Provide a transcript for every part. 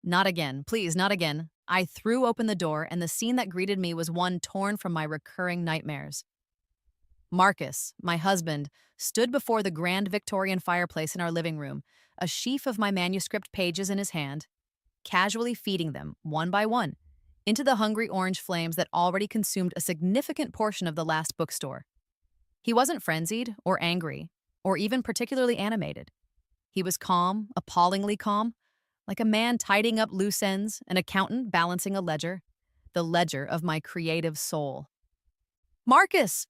Not again. Please, not again. I threw open the door, and the scene that greeted me was one torn from my recurring nightmares. Marcus, my husband, stood before the grand Victorian fireplace in our living room, a sheaf of my manuscript pages in his hand, casually feeding them, one by one, into the hungry orange flames that already consumed a significant portion of the last bookstore. He wasn't frenzied or angry or even particularly animated. He was calm, appallingly calm, like a man tidying up loose ends, an accountant balancing a ledger, the ledger of my creative soul. Marcus!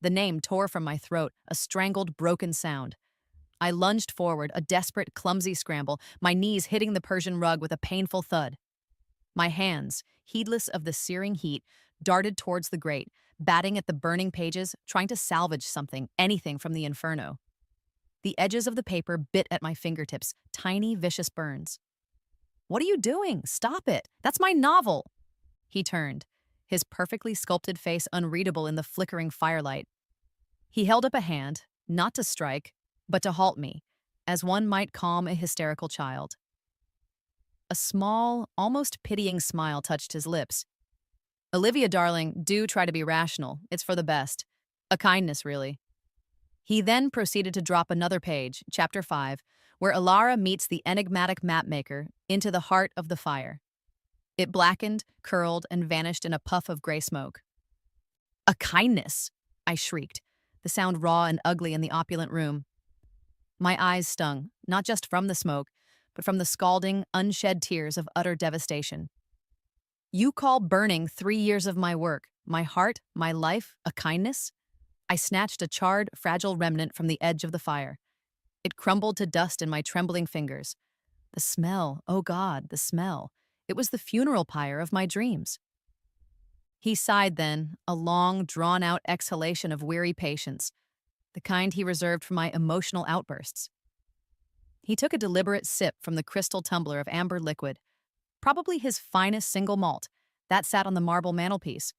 The name tore from my throat, a strangled, broken sound. I lunged forward, a desperate, clumsy scramble, my knees hitting the Persian rug with a painful thud. My hands, heedless of the searing heat, darted towards the grate, batting at the burning pages, trying to salvage something, anything from the inferno. The edges of the paper bit at my fingertips, tiny, vicious burns. What are you doing? Stop it! That's my novel! He turned, his perfectly sculpted face unreadable in the flickering firelight. He held up a hand, not to strike, but to halt me, as one might calm a hysterical child. A small, almost pitying smile touched his lips. Olivia, darling, do try to be rational. It's for the best. A kindness, really. He then proceeded to drop another page, chapter 5, where Alara meets the enigmatic mapmaker into the heart of the fire. It blackened, curled, and vanished in a puff of gray smoke. A kindness! I shrieked, the sound raw and ugly in the opulent room. My eyes stung, not just from the smoke, but from the scalding, unshed tears of utter devastation. You call burning 3 years of my work, my heart, my life, a kindness? I snatched a charred, fragile remnant from the edge of the fire. It crumbled to dust in my trembling fingers. The smell, oh God, the smell. It was the funeral pyre of my dreams. He sighed then, a long, drawn-out exhalation of weary patience, the kind he reserved for my emotional outbursts. He took a deliberate sip from the crystal tumbler of amber liquid, probably his finest single malt, that sat on the marble mantelpiece.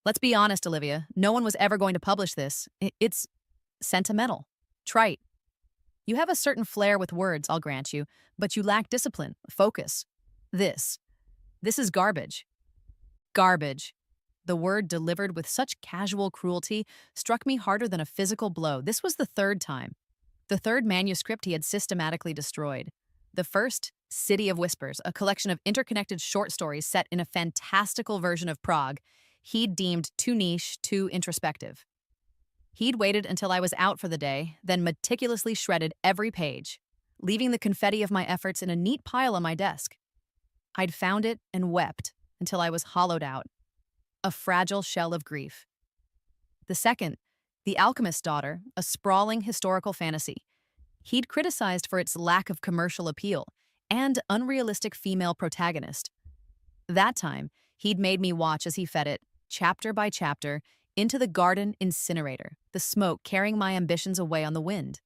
Let's be honest, Olivia, no one was ever going to publish this. It's sentimental, trite. You have a certain flair with words, I'll grant you, but you lack discipline, focus. This is garbage. Garbage. The word delivered with such casual cruelty struck me harder than a physical blow. This was the third time. The third manuscript he had systematically destroyed. The first, City of Whispers, a collection of interconnected short stories set in a fantastical version of Prague, he'd deemed too niche, too introspective. He'd waited until I was out for the day, then meticulously shredded every page, leaving the confetti of my efforts in a neat pile on my desk. I'd found it and wept until I was hollowed out, a fragile shell of grief. The second, The Alchemist's Daughter, a sprawling historical fantasy. He'd criticized for its lack of commercial appeal and unrealistic female protagonist. That time, he'd made me watch as he fed it, chapter by chapter, into the garden incinerator, the smoke carrying my ambitions away on the wind.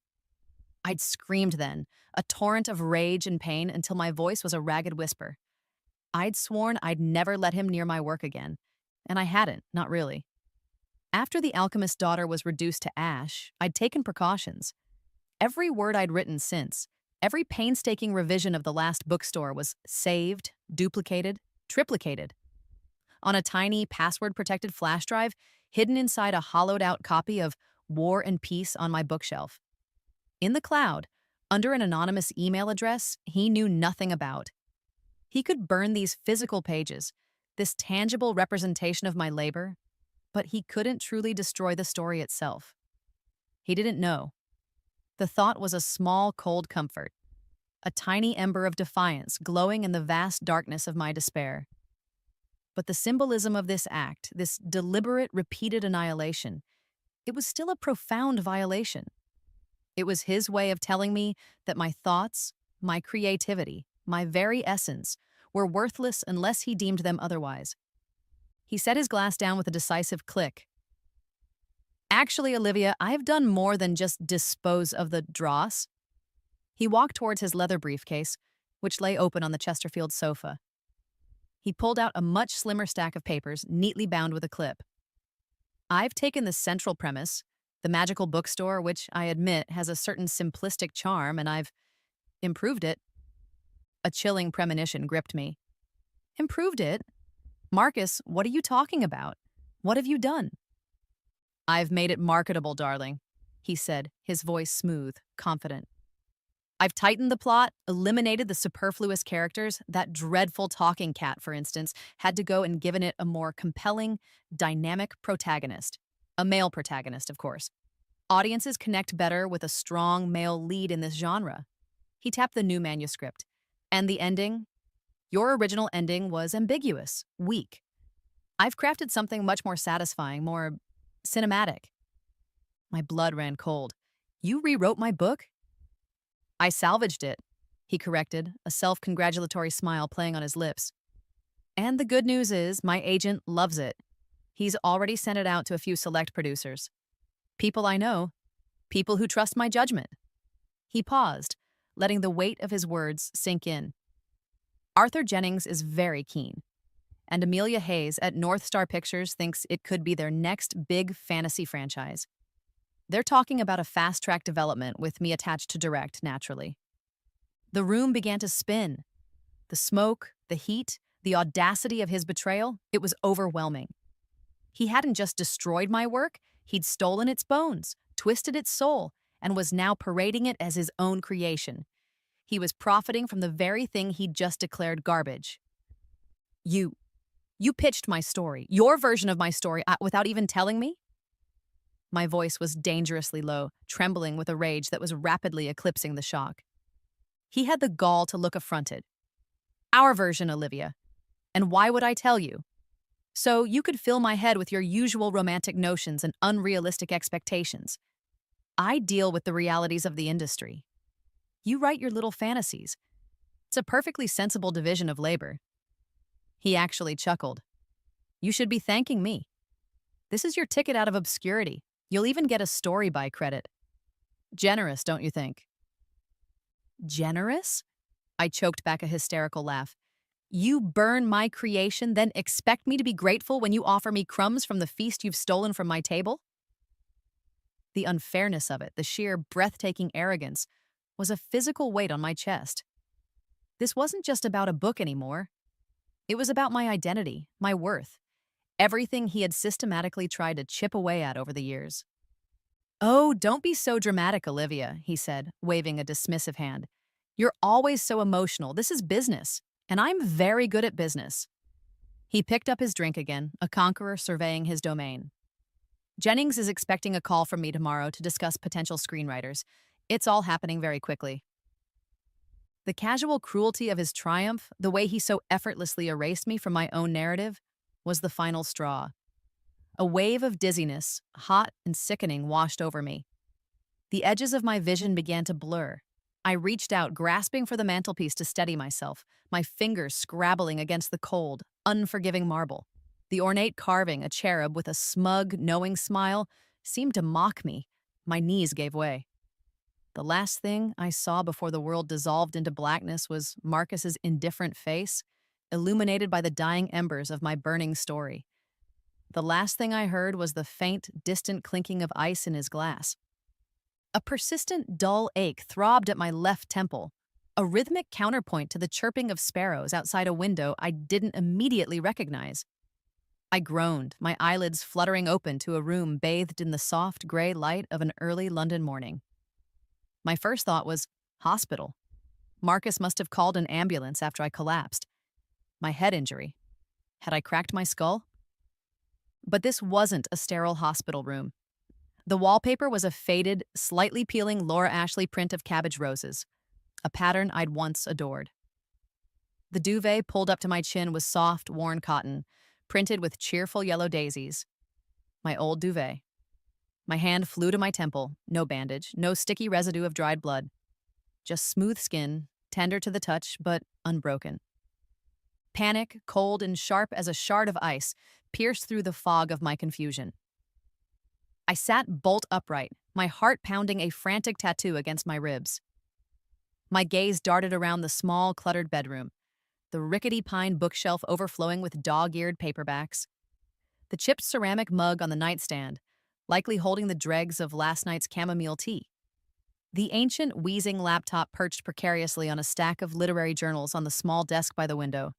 I'd screamed then, a torrent of rage and pain until my voice was a ragged whisper. I'd sworn I'd never let him near my work again, and I hadn't, not really. After The Alchemist's Daughter was reduced to ash, I'd taken precautions. Every word I'd written since, every painstaking revision of the last bookstore was saved, duplicated, triplicated. On a tiny, password-protected flash drive, hidden inside a hollowed-out copy of War and Peace on my bookshelf. In the cloud, under an anonymous email address he knew nothing about. He could burn these physical pages, this tangible representation of my labor, but he couldn't truly destroy the story itself. He didn't know. The thought was a small, cold comfort, a tiny ember of defiance glowing in the vast darkness of my despair. But the symbolism of this act, this deliberate, repeated annihilation, it was still a profound violation. It was his way of telling me that my thoughts, my creativity, my very essence, were worthless unless he deemed them otherwise. He set his glass down with a decisive click. Actually, Olivia, I've done more than just dispose of the dross. He walked towards his leather briefcase, which lay open on the Chesterfield sofa. He pulled out a much slimmer stack of papers, neatly bound with a clip. I've taken the central premise, the magical bookstore, which I admit has a certain simplistic charm, and I've improved it. A chilling premonition gripped me. Improved it? Marcus, what are you talking about? What have you done? I've made it marketable, darling, he said, his voice smooth, confident. I've tightened the plot, eliminated the superfluous characters. That dreadful talking cat, for instance, had to go and given it a more compelling, dynamic protagonist. A male protagonist, of course. Audiences connect better with a strong male lead in this genre. He tapped the new manuscript. And the ending? Your original ending was ambiguous, weak. I've crafted something much more satisfying, more cinematic. My blood ran cold. You rewrote my book? I salvaged it, he corrected, a self-congratulatory smile playing on his lips. And the good news is my agent loves it. He's already sent it out to a few select producers. People I know, people who trust my judgment. He paused, letting the weight of his words sink in. Arthur Jennings is very keen, and Amelia Hayes at North Star Pictures thinks it could be their next big fantasy franchise. They're talking about a fast-track development with me attached to direct, naturally. The room began to spin. The smoke, the heat, the audacity of his betrayal, it was overwhelming. He hadn't just destroyed my work, he'd stolen its bones, twisted its soul, and was now parading it as his own creation. He was profiting from the very thing he'd just declared garbage. You pitched my story, your version of my story, without even telling me? My voice was dangerously low, trembling with a rage that was rapidly eclipsing the shock. He had the gall to look affronted. Our version, Olivia. And why would I tell you? So you could fill my head with your usual romantic notions and unrealistic expectations. I deal with the realities of the industry. You write your little fantasies. It's a perfectly sensible division of labor. He actually chuckled. You should be thanking me. This is your ticket out of obscurity. You'll even get a story by credit. Generous, don't you think? Generous? I choked back a hysterical laugh. You burn my creation, then expect me to be grateful when you offer me crumbs from the feast you've stolen from my table? The unfairness of it, the sheer breathtaking arrogance, was a physical weight on my chest. This wasn't just about a book anymore. It was about my identity, my worth, everything he had systematically tried to chip away at over the years. Oh, don't be so dramatic, Olivia, he said, waving a dismissive hand. You're always so emotional. This is business, and I'm very good at business. He picked up his drink again, a conqueror surveying his domain. Jennings is expecting a call from me tomorrow to discuss potential screenwriters. It's all happening very quickly. The casual cruelty of his triumph, the way he so effortlessly erased me from my own narrative, was the final straw. A wave of dizziness, hot and sickening, washed over me. The edges of my vision began to blur. I reached out, grasping for the mantelpiece to steady myself, my fingers scrabbling against the cold, unforgiving marble. The ornate carving, a cherub with a smug, knowing smile, seemed to mock me. My knees gave way. The last thing I saw before the world dissolved into blackness was Marcus's indifferent face, illuminated by the dying embers of my burning story. The last thing I heard was the faint, distant clinking of ice in his glass. A persistent, dull ache throbbed at my left temple, a rhythmic counterpoint to the chirping of sparrows outside a window I didn't immediately recognize. I groaned, my eyelids fluttering open to a room bathed in the soft, gray light of an early London morning. My first thought was, hospital. Marcus must have called an ambulance after I collapsed. My head injury. Had I cracked my skull? But this wasn't a sterile hospital room. The wallpaper was a faded, slightly peeling Laura Ashley print of cabbage roses, a pattern I'd once adored. The duvet pulled up to my chin was soft, worn cotton, printed with cheerful yellow daisies. My old duvet. My hand flew to my temple, no bandage, no sticky residue of dried blood. Just smooth skin, tender to the touch, but unbroken. Panic, cold and sharp as a shard of ice, pierced through the fog of my confusion. I sat bolt upright, my heart pounding a frantic tattoo against my ribs. My gaze darted around the small, cluttered bedroom, the rickety pine bookshelf overflowing with dog-eared paperbacks, the chipped ceramic mug on the nightstand, likely holding the dregs of last night's chamomile tea, The ancient, wheezing laptop perched precariously on a stack of literary journals on the small desk by the window.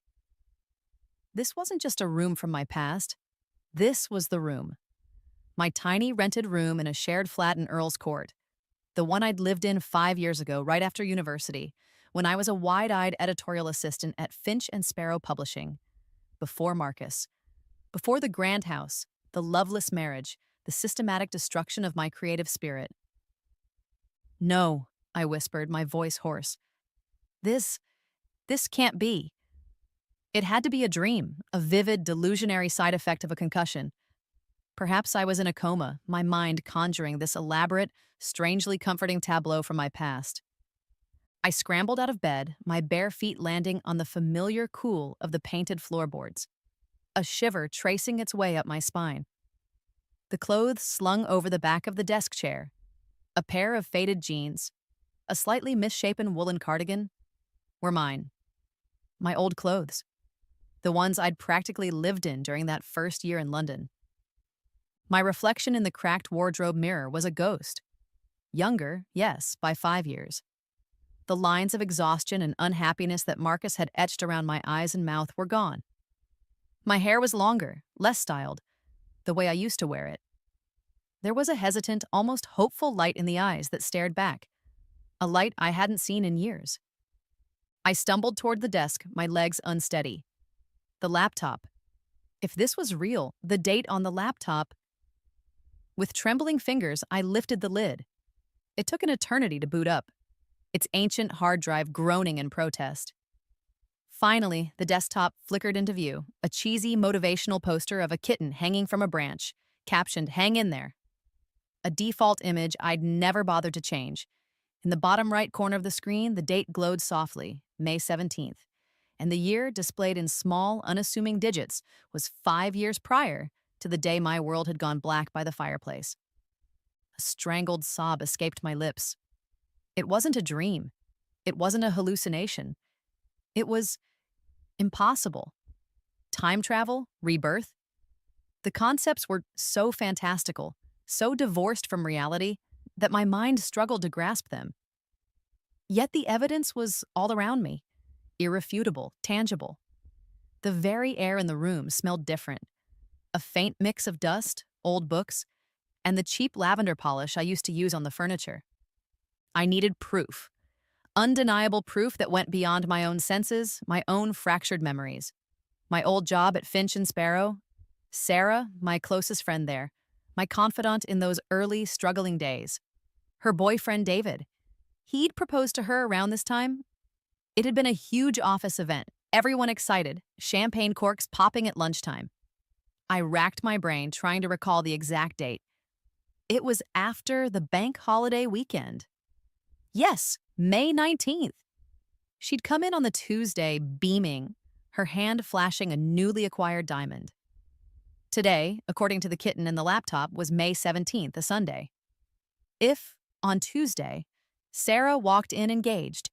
This wasn't just a room from my past. This was the room. My tiny rented room in a shared flat in Earl's Court. The one I'd lived in 5 years ago, right after university, when I was a wide-eyed editorial assistant at Finch and Sparrow Publishing. Before Marcus. Before the grand house, the loveless marriage, the systematic destruction of my creative spirit. "No," I whispered, my voice hoarse. This can't be. It had to be a dream, a vivid, delusionary side effect of a concussion. Perhaps I was in a coma, my mind conjuring this elaborate, strangely comforting tableau from my past. I scrambled out of bed, my bare feet landing on the familiar cool of the painted floorboards, a shiver tracing its way up my spine. The clothes slung over the back of the desk chair, a pair of faded jeans, a slightly misshapen woolen cardigan, were mine. My old clothes. The ones I'd practically lived in during that first year in London. My reflection in the cracked wardrobe mirror was a ghost. Younger, yes, by 5 years. The lines of exhaustion and unhappiness that Marcus had etched around my eyes and mouth were gone. My hair was longer, less styled, the way I used to wear it. There was a hesitant, almost hopeful light in the eyes that stared back, a light I hadn't seen in years. I stumbled toward the desk, my legs unsteady. The laptop. If this was real, the date on the laptop. With trembling fingers, I lifted the lid. It took an eternity to boot up, its ancient hard drive groaning in protest. Finally, the desktop flickered into view, a cheesy motivational poster of a kitten hanging from a branch, captioned, "Hang in there." A default image I'd never bothered to change. In the bottom right corner of the screen, the date glowed softly, May 17th, and the year, displayed in small, unassuming digits, was 5 years prior to the day my world had gone black by the fireplace. A strangled sob escaped my lips. It wasn't a dream. It wasn't a hallucination. It was impossible. Time travel, rebirth. The concepts were so fantastical, so divorced from reality, that my mind struggled to grasp them. Yet the evidence was all around me, irrefutable, tangible. The very air in the room smelled different. A faint mix of dust, old books, and the cheap lavender polish I used to use on the furniture. I needed proof. Undeniable proof that went beyond my own senses, my own fractured memories. My old job at Finch and Sparrow, Sarah, my closest friend there, my confidant in those early, struggling days. Her boyfriend, David. He'd proposed to her around this time. It had been a huge office event, everyone excited, champagne corks popping at lunchtime. I racked my brain trying to recall the exact date. It was after the bank holiday weekend. Yes, May 19th. She'd come in on the Tuesday, beaming, her hand flashing a newly acquired diamond. Today, according to the kitten in the laptop, was May 17th, a Sunday. If, on Tuesday, Sarah walked in engaged,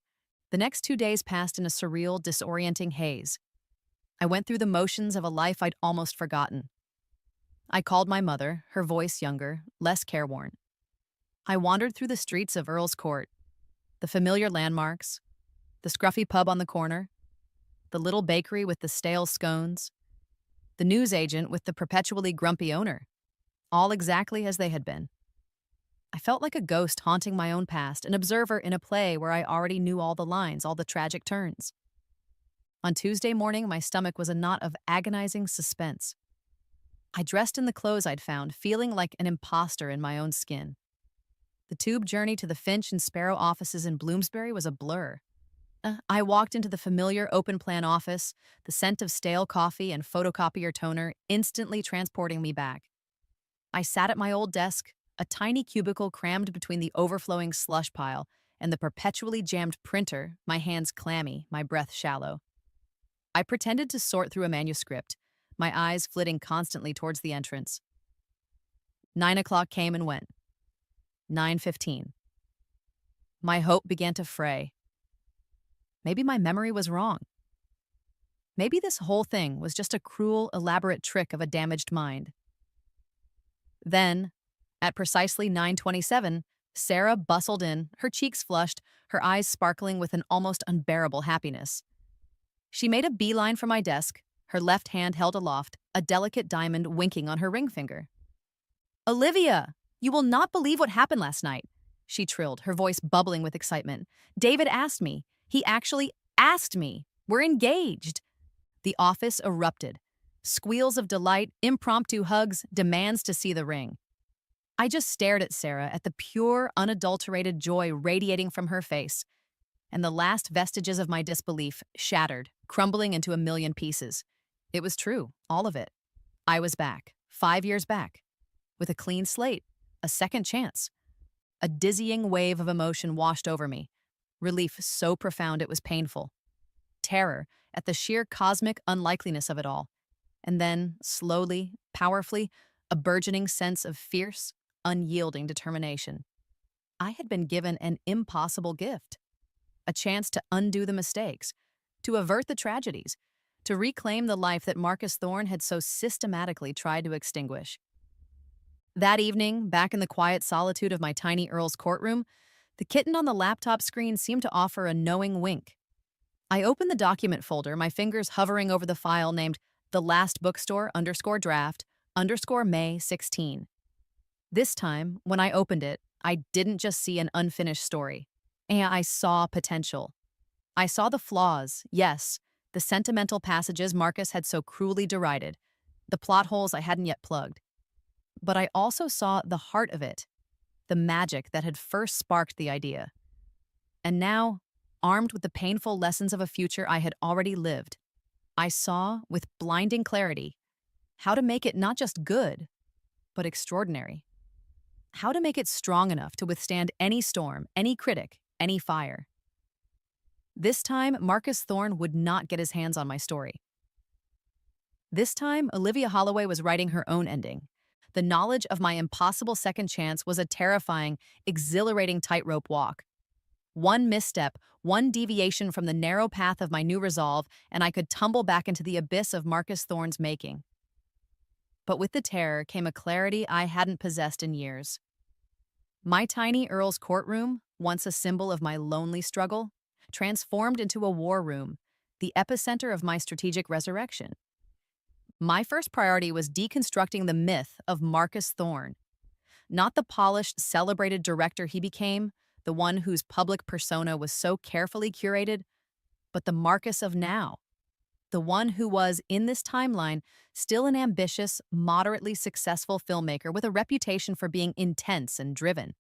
the next 2 days passed in a surreal, disorienting haze. I went through the motions of a life I'd almost forgotten. I called my mother, her voice younger, less careworn. I wandered through the streets of Earl's Court, the familiar landmarks, the scruffy pub on the corner, the little bakery with the stale scones, the newsagent with the perpetually grumpy owner, all exactly as they had been. I felt like a ghost haunting my own past, an observer in a play where I already knew all the lines, all the tragic turns. On Tuesday morning, my stomach was a knot of agonizing suspense. I dressed in the clothes I'd found, feeling like an imposter in my own skin. The tube journey to the Finch and Sparrow offices in Bloomsbury was a blur. I walked into the familiar open-plan office, the scent of stale coffee and photocopier toner instantly transporting me back. I sat at my old desk, a tiny cubicle crammed between the overflowing slush pile and the perpetually jammed printer, my hands clammy, my breath shallow. I pretended to sort through a manuscript, my eyes flitting constantly towards the entrance. 9 o'clock came and went. 9:15. My hope began to fray. Maybe my memory was wrong. Maybe this whole thing was just a cruel, elaborate trick of a damaged mind. Then, at precisely 9:27, Sarah bustled in, her cheeks flushed, her eyes sparkling with an almost unbearable happiness. She made a beeline for my desk, her left hand held aloft, a delicate diamond winking on her ring finger. "Olivia, you will not believe what happened last night," she trilled, her voice bubbling with excitement. "David asked me. He actually asked me. We're engaged." The office erupted. Squeals of delight, impromptu hugs, demands to see the ring. I just stared at Sarah, at the pure, unadulterated joy radiating from her face, and the last vestiges of my disbelief shattered, crumbling into a million pieces. It was true, all of it. I was back, 5 years back, with a clean slate, a second chance. A dizzying wave of emotion washed over me, relief so profound it was painful, terror at the sheer cosmic unlikeliness of it all, and then, slowly, powerfully, a burgeoning sense of fierce, unyielding determination. I had been given an impossible gift, a chance to undo the mistakes, to avert the tragedies, to reclaim the life that Marcus Thorne had so systematically tried to extinguish. That evening, back in the quiet solitude of my tiny Earl's courtroom, the kitten on the laptop screen seemed to offer a knowing wink. I opened the document folder, my fingers hovering over the file named The Last Bookstore _draft _May 16. This time, when I opened it, I didn't just see an unfinished story. And I saw potential. I saw the flaws, yes, the sentimental passages Marcus had so cruelly derided, the plot holes I hadn't yet plugged. But I also saw the heart of it, the magic that had first sparked the idea. And now, armed with the painful lessons of a future I had already lived, I saw, with blinding clarity, how to make it not just good, but extraordinary. How to make it strong enough to withstand any storm, any critic, any fire. This time, Marcus Thorne would not get his hands on my story. This time, Olivia Holloway was writing her own ending. The knowledge of my impossible second chance was a terrifying, exhilarating tightrope walk. One misstep, one deviation from the narrow path of my new resolve, and I could tumble back into the abyss of Marcus Thorne's making. But with the terror came a clarity I hadn't possessed in years. My tiny Earl's courtroom, once a symbol of my lonely struggle, transformed into a war room, the epicenter of my strategic resurrection. My first priority was deconstructing the myth of Marcus Thorne, not the polished, celebrated director he became, the one whose public persona was so carefully curated, but the Marcus of now, the one who was, in this timeline, still an ambitious, moderately successful filmmaker with a reputation for being intense and driven.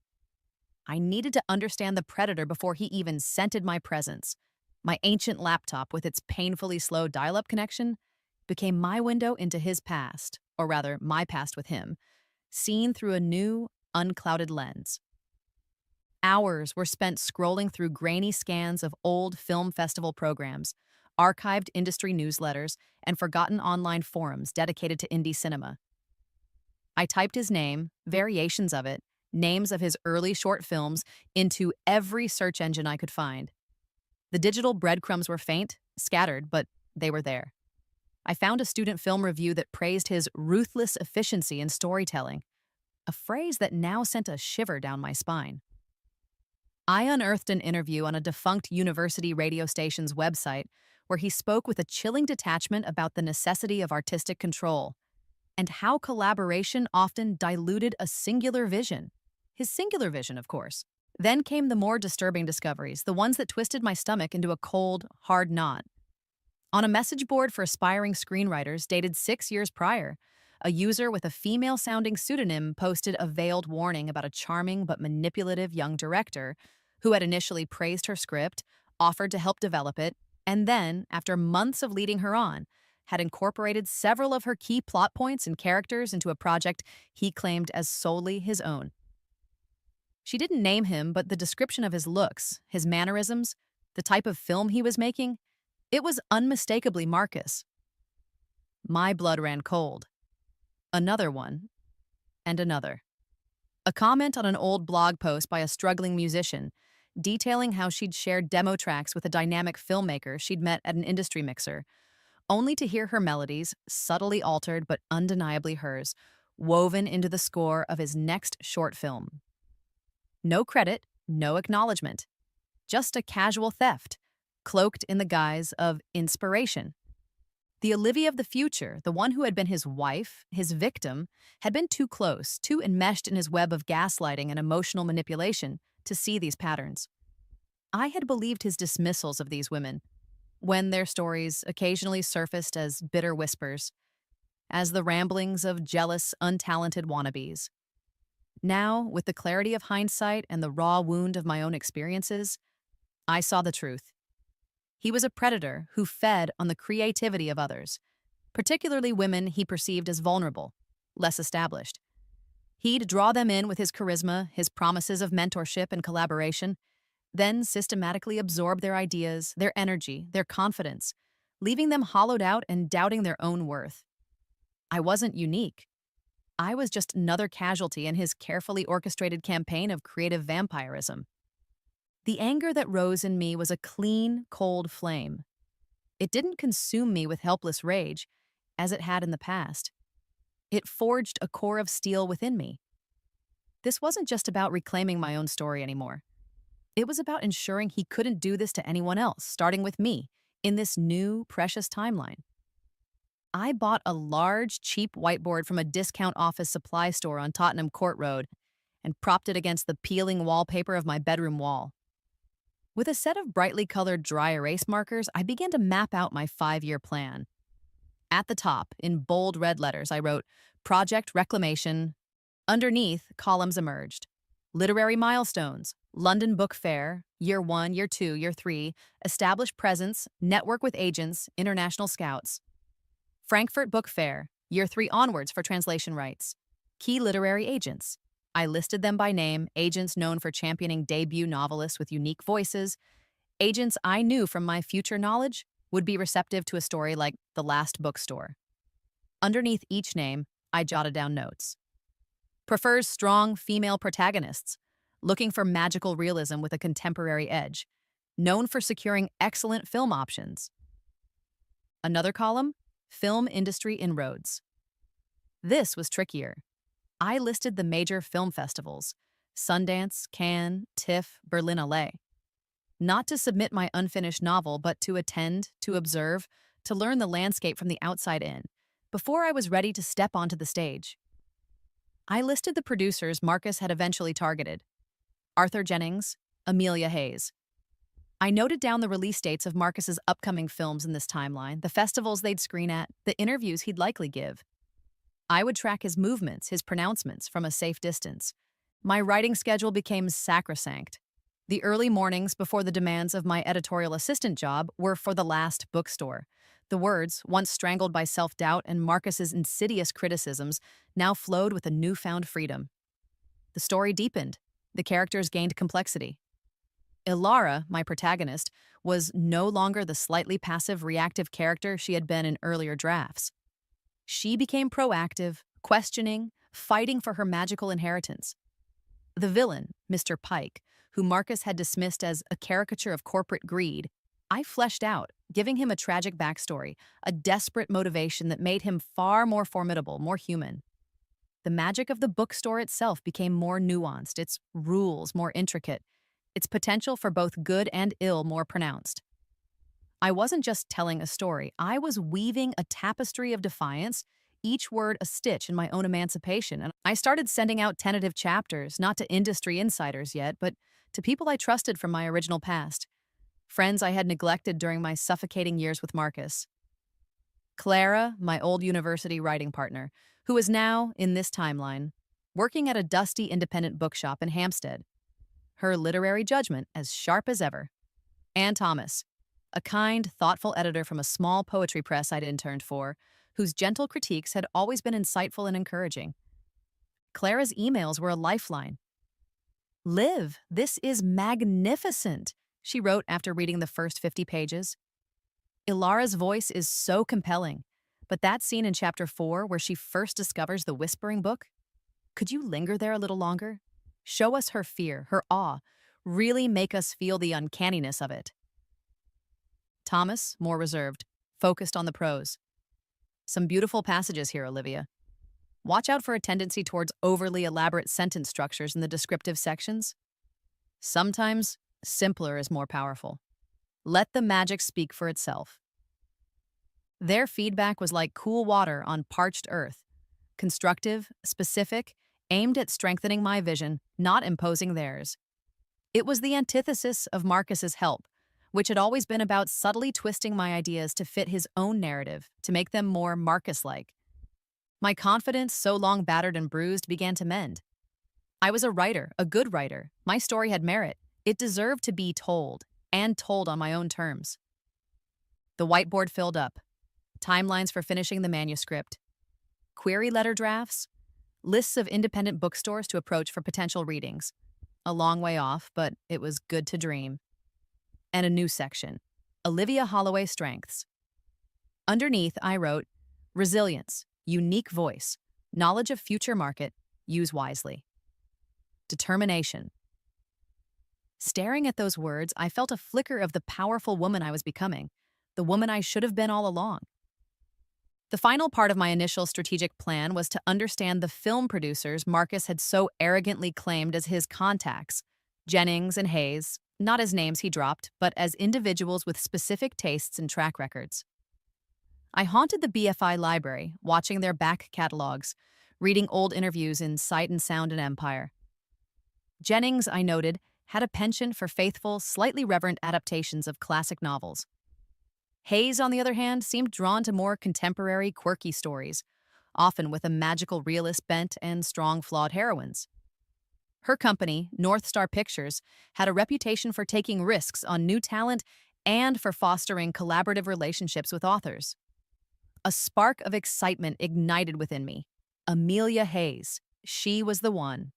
I needed to understand the predator before he even scented my presence. My ancient laptop, with its painfully slow dial-up connection, became my window into his past, or rather, my past with him, seen through a new, unclouded lens. Hours were spent scrolling through grainy scans of old film festival programs, archived industry newsletters, and forgotten online forums dedicated to indie cinema. I typed his name, variations of it, names of his early short films into every search engine I could find. The digital breadcrumbs were faint, scattered, but they were there. I found a student film review that praised his ruthless efficiency in storytelling, a phrase that now sent a shiver down my spine. I unearthed an interview on a defunct university radio station's website where he spoke with a chilling detachment about the necessity of artistic control and how collaboration often diluted a singular vision. His singular vision, of course. Then came the more disturbing discoveries, the ones that twisted my stomach into a cold, hard knot. On a message board for aspiring screenwriters dated 6 years prior, a user with a female-sounding pseudonym posted a veiled warning about a charming but manipulative young director who had initially praised her script, offered to help develop it, and then, after months of leading her on, had incorporated several of her key plot points and characters into a project he claimed as solely his own. She didn't name him, but the description of his looks, his mannerisms, the type of film he was making, it was unmistakably Marcus. My blood ran cold. Another one, and another. A comment on an old blog post by a struggling musician, detailing how she'd shared demo tracks with a dynamic filmmaker she'd met at an industry mixer, only to hear her melodies, subtly altered but undeniably hers, woven into the score of his next short film. No credit, no acknowledgement. Just a casual theft, cloaked in the guise of inspiration. The Olivia of the future, the one who had been his wife, his victim, had been too close, too enmeshed in his web of gaslighting and emotional manipulation to see these patterns. I had believed his dismissals of these women, when their stories occasionally surfaced as bitter whispers, as the ramblings of jealous, untalented wannabes. Now, with the clarity of hindsight and the raw wound of my own experiences, I saw the truth. He was a predator who fed on the creativity of others, particularly women he perceived as vulnerable, less established. He'd draw them in with his charisma, his promises of mentorship and collaboration, then systematically absorb their ideas, their energy, their confidence, leaving them hollowed out and doubting their own worth. I wasn't unique. I was just another casualty in his carefully orchestrated campaign of creative vampirism. The anger that rose in me was a clean, cold flame. It didn't consume me with helpless rage, as it had in the past. It forged a core of steel within me. This wasn't just about reclaiming my own story anymore. It was about ensuring he couldn't do this to anyone else, starting with me, in this new, precious timeline. I bought a large, cheap whiteboard from a discount office supply store on Tottenham Court Road and propped it against the peeling wallpaper of my bedroom wall. With a set of brightly colored dry erase markers, I began to map out my 5-year plan. At the top, in bold red letters, I wrote, Project Reclamation. Underneath, columns emerged. Literary milestones, London Book Fair, Year 1, Year 2, Year 3, Established Presence, Network with Agents, International Scouts. Frankfurt Book Fair, Year 3 onwards for translation rights. Key literary agents. I listed them by name, agents known for championing debut novelists with unique voices, agents I knew from my future knowledge would be receptive to a story like The Last Bookstore. Underneath each name, I jotted down notes. Prefers strong female protagonists, looking for magical realism with a contemporary edge, known for securing excellent film options. Another column, film industry inroads. This was trickier. I listed the major film festivals, Sundance, Cannes, TIFF, Berlinale. Not to submit my unfinished novel, but to attend, to observe, to learn the landscape from the outside in, before I was ready to step onto the stage. I listed the producers Marcus had eventually targeted: Arthur Jennings, Amelia Hayes. I noted down the release dates of Marcus's upcoming films in this timeline, the festivals they'd screen at, the interviews he'd likely give. I would track his movements, his pronouncements, from a safe distance. My writing schedule became sacrosanct. The early mornings before the demands of my editorial assistant job were for The Last Bookstore. The words, once strangled by self-doubt and Marcus's insidious criticisms, now flowed with a newfound freedom. The story deepened. The characters gained complexity. Ilara, my protagonist, was no longer the slightly passive, reactive character she had been in earlier drafts. She became proactive, questioning, fighting for her magical inheritance. The villain, Mr. Pike, who Marcus had dismissed as a caricature of corporate greed, I fleshed out, giving him a tragic backstory, a desperate motivation that made him far more formidable, more human. The magic of the bookstore itself became more nuanced, its rules more intricate, its potential for both good and ill more pronounced. I wasn't just telling a story, I was weaving a tapestry of defiance, each word a stitch in my own emancipation, and I started sending out tentative chapters, not to industry insiders yet, but to people I trusted from my original past, friends I had neglected during my suffocating years with Marcus. Clara, my old university writing partner, who is now, in this timeline, working at a dusty independent bookshop in Hampstead. Her literary judgment as sharp as ever. Ann Thomas, a kind, thoughtful editor from a small poetry press I'd interned for, whose gentle critiques had always been insightful and encouraging. Clara's emails were a lifeline. "Liv, this is magnificent," she wrote after reading the first 50 pages. "Ilara's voice is so compelling, but that scene in chapter 4 where she first discovers the whispering book, could you linger there a little longer? Show us her fear, her awe, really make us feel the uncanniness of it." Thomas, more reserved, focused on the prose. "Some beautiful passages here, Olivia. Watch out for a tendency towards overly elaborate sentence structures in the descriptive sections. Sometimes, simpler is more powerful. Let the magic speak for itself. Their feedback was like cool water on parched earth, constructive, specific, aimed at strengthening my vision, not imposing theirs. It was the antithesis of Marcus's help, which had always been about subtly twisting my ideas to fit his own narrative, to make them more Marcus-like. My confidence, so long battered and bruised, began to mend. I was a writer, a good writer. My story had merit. It deserved to be told, and told on my own terms. The whiteboard filled up. Timelines for finishing the manuscript. Query letter drafts. Lists of independent bookstores to approach for potential readings. A long way off, but it was good to dream. And a new section. Olivia Holloway Strengths. Underneath, I wrote, resilience, unique voice, knowledge of future market, use wisely. Determination. Staring at those words, I felt a flicker of the powerful woman I was becoming, the woman I should have been all along. The final part of my initial strategic plan was to understand the film producers Marcus had so arrogantly claimed as his contacts, Jennings and Hayes, not as names he dropped, but as individuals with specific tastes and track records. I haunted the BFI library, watching their back catalogs, reading old interviews in Sight and Sound and Empire. Jennings, I noted, had a penchant for faithful, slightly reverent adaptations of classic novels. Hayes, on the other hand, seemed drawn to more contemporary, quirky stories, often with a magical realist bent and strong, flawed heroines. Her company, North Star Pictures, had a reputation for taking risks on new talent and for fostering collaborative relationships with authors. A spark of excitement ignited within me. Amelia Hayes. She was the one.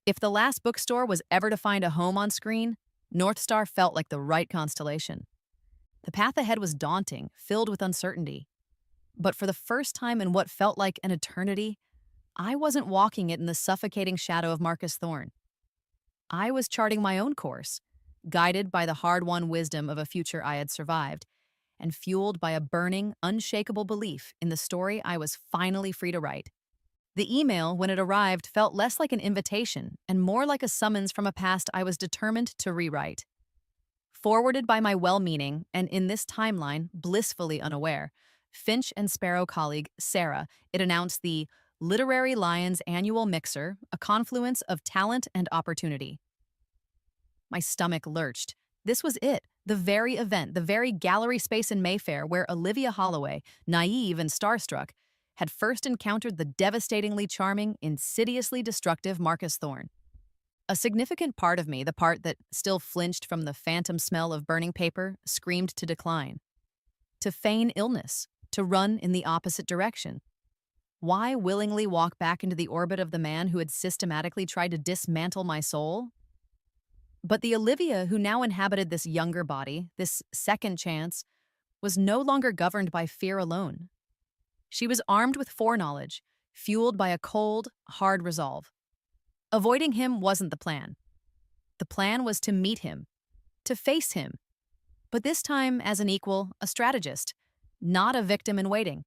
If the last bookstore was ever to find a home on screen, North Star felt like the right constellation. The path ahead was daunting, filled with uncertainty. But for the first time in what felt like an eternity, I wasn't walking it in the suffocating shadow of Marcus Thorne. I was charting my own course, guided by the hard-won wisdom of a future I had survived, and fueled by a burning, unshakable belief in the story I was finally free to write. The email, when it arrived, felt less like an invitation and more like a summons from a past I was determined to rewrite. Forwarded by my well-meaning, and in this timeline, blissfully unaware, Finch and Sparrow colleague Sarah, it announced the Literary Lions Annual Mixer, a confluence of talent and opportunity. My stomach lurched. This was it, the very event, the very gallery space in Mayfair where Olivia Holloway, naive and starstruck, had first encountered the devastatingly charming, insidiously destructive Marcus Thorne. A significant part of me, the part that still flinched from the phantom smell of burning paper, screamed to decline. To feign illness, to run in the opposite direction. Why willingly walk back into the orbit of the man who had systematically tried to dismantle my soul? But the Olivia who now inhabited this younger body, this second chance, was no longer governed by fear alone. She was armed with foreknowledge, fueled by a cold, hard resolve. Avoiding him wasn't the plan. The plan was to meet him, to face him, but this time as an equal, a strategist, not a victim in waiting.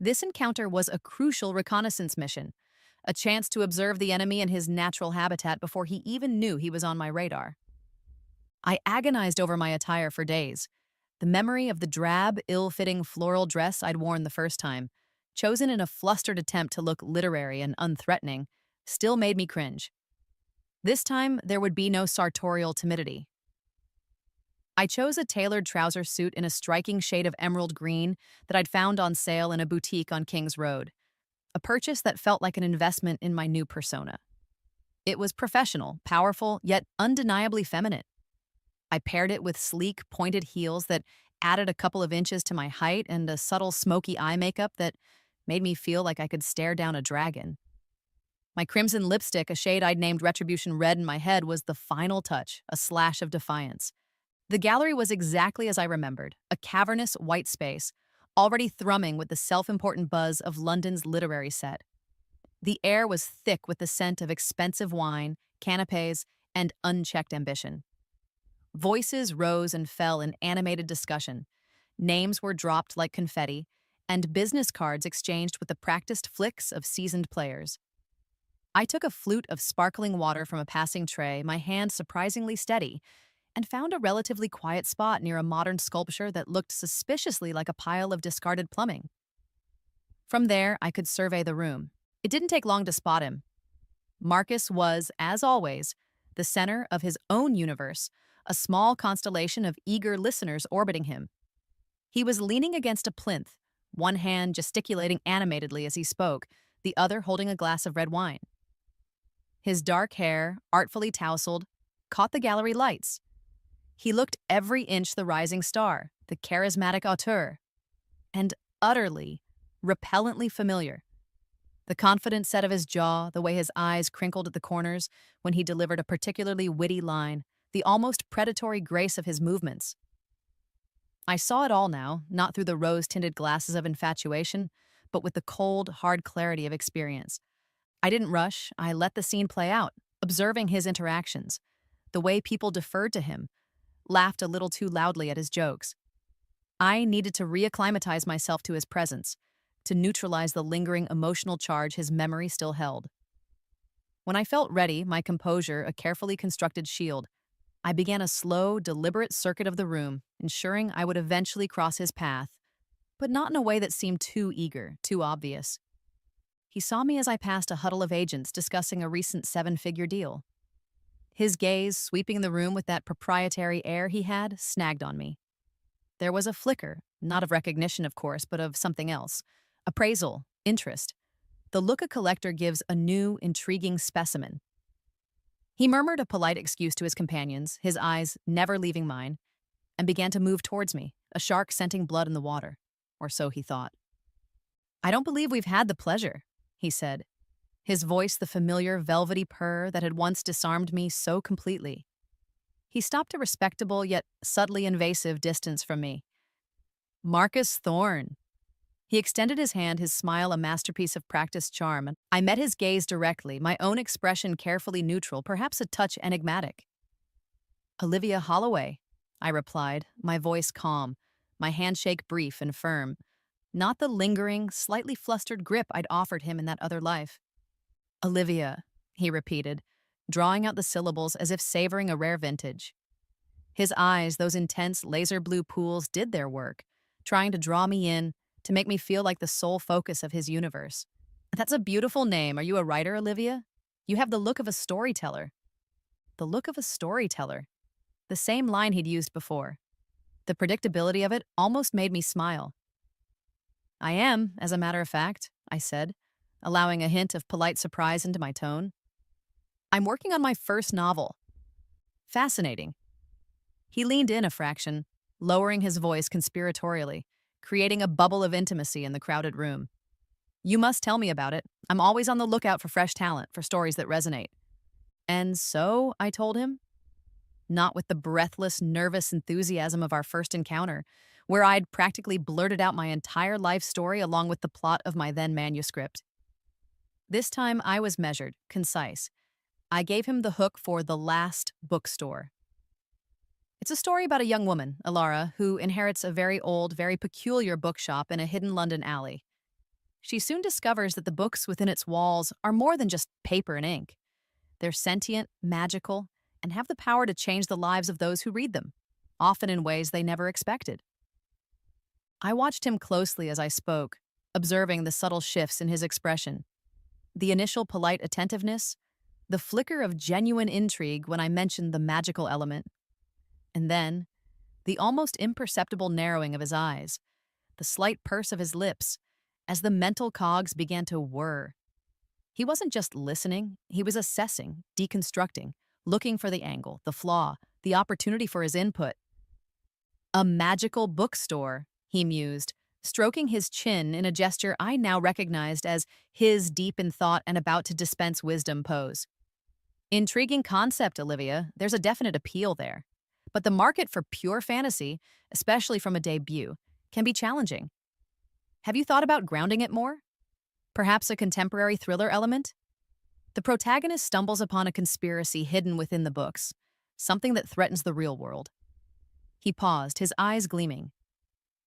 This encounter was a crucial reconnaissance mission, a chance to observe the enemy in his natural habitat before he even knew he was on my radar. I agonized over my attire for days. The memory of the drab, ill-fitting floral dress I'd worn the first time, chosen in a flustered attempt to look literary and unthreatening, still made me cringe. This time, there would be no sartorial timidity. I chose a tailored trouser suit in a striking shade of emerald green that I'd found on sale in a boutique on Kings Road, a purchase that felt like an investment in my new persona. It was professional, powerful, yet undeniably feminine. I paired it with sleek, pointed heels that added a couple of inches to my height and a subtle smoky eye makeup that made me feel like I could stare down a dragon. My crimson lipstick, a shade I'd named Retribution Red in my head, was the final touch, a slash of defiance. The gallery was exactly as I remembered, a cavernous white space, already thrumming with the self-important buzz of London's literary set. The air was thick with the scent of expensive wine, canapes, and unchecked ambition. Voices rose and fell in animated discussion. Names were dropped like confetti, and business cards exchanged with the practiced flicks of seasoned players. I took a flute of sparkling water from a passing tray, my hand surprisingly steady, and found a relatively quiet spot near a modern sculpture that looked suspiciously like a pile of discarded plumbing. From there, I could survey the room. It didn't take long to spot him. Marcus was, as always, the center of his own universe, a small constellation of eager listeners orbiting him. He was leaning against a plinth, one hand gesticulating animatedly as he spoke, the other holding a glass of red wine. His dark hair, artfully tousled, caught the gallery lights. He looked every inch the rising star, the charismatic auteur, and utterly, repellently familiar. The confident set of his jaw, the way his eyes crinkled at the corners when he delivered a particularly witty line, the almost predatory grace of his movements. I saw it all now, not through the rose-tinted glasses of infatuation, but with the cold, hard clarity of experience. I didn't rush, I let the scene play out, observing his interactions, the way people deferred to him, laughed a little too loudly at his jokes. I needed to reacclimatize myself to his presence, to neutralize the lingering emotional charge his memory still held. When I felt ready, my composure a carefully constructed shield, I began a slow, deliberate circuit of the room, ensuring I would eventually cross his path, but not in a way that seemed too eager, too obvious. He saw me as I passed a huddle of agents discussing a recent seven-figure deal. His gaze, sweeping the room with that proprietary air he had, snagged on me. There was a flicker, not of recognition, of course, but of something else. Appraisal, interest. The look a collector gives a new, intriguing specimen. He murmured a polite excuse to his companions, his eyes never leaving mine, and began to move towards me, a shark scenting blood in the water. Or so he thought. "I don't believe we've had the pleasure," he said, his voice the familiar velvety purr that had once disarmed me so completely. He stopped a respectable yet subtly invasive distance from me. "Marcus Thorne." He extended his hand, his smile a masterpiece of practiced charm, and I met his gaze directly, my own expression carefully neutral, perhaps a touch enigmatic. "Olivia Holloway," I replied, my voice calm, my handshake brief and firm, not the lingering, slightly flustered grip I'd offered him in that other life. "Olivia," he repeated, drawing out the syllables as if savoring a rare vintage. His eyes, those intense laser blue pools, did their work, trying to draw me in, to make me feel like the sole focus of his universe. "That's a beautiful name. Are you a writer, Olivia? You have the look of a storyteller." The look of a storyteller. The same line he'd used before. The predictability of it almost made me smile. "I am, as a matter of fact," I said, allowing a hint of polite surprise into my tone. "I'm working on my first novel." "Fascinating." He leaned in a fraction, lowering his voice conspiratorially, creating a bubble of intimacy in the crowded room. "You must tell me about it. I'm always on the lookout for fresh talent, for stories that resonate." "And so," I told him, not with the breathless, nervous enthusiasm of our first encounter, where I'd practically blurted out my entire life story along with the plot of my then manuscript. This time I was measured, concise. I gave him the hook for The Last Bookstore. It's a story about a young woman, Alara, who inherits a very old, very peculiar bookshop in a hidden London alley. She soon discovers that the books within its walls are more than just paper and ink. They're sentient, magical, and have the power to change the lives of those who read them, often in ways they never expected. I watched him closely as I spoke, observing the subtle shifts in his expression. The initial polite attentiveness, the flicker of genuine intrigue when I mentioned the magical element, and then the almost imperceptible narrowing of his eyes, the slight purse of his lips, as the mental cogs began to whir. He wasn't just listening, he was assessing, deconstructing, looking for the angle, the flaw, the opportunity for his input. "A magical bookstore," he mused, stroking his chin in a gesture I now recognized as his deep in thought and about to dispense wisdom pose. "Intriguing concept, Olivia. There's a definite appeal there. But the market for pure fantasy, especially from a debut, can be challenging. Have you thought about grounding it more? Perhaps a contemporary thriller element? The protagonist stumbles upon a conspiracy hidden within the books, something that threatens the real world." He paused, his eyes gleaming.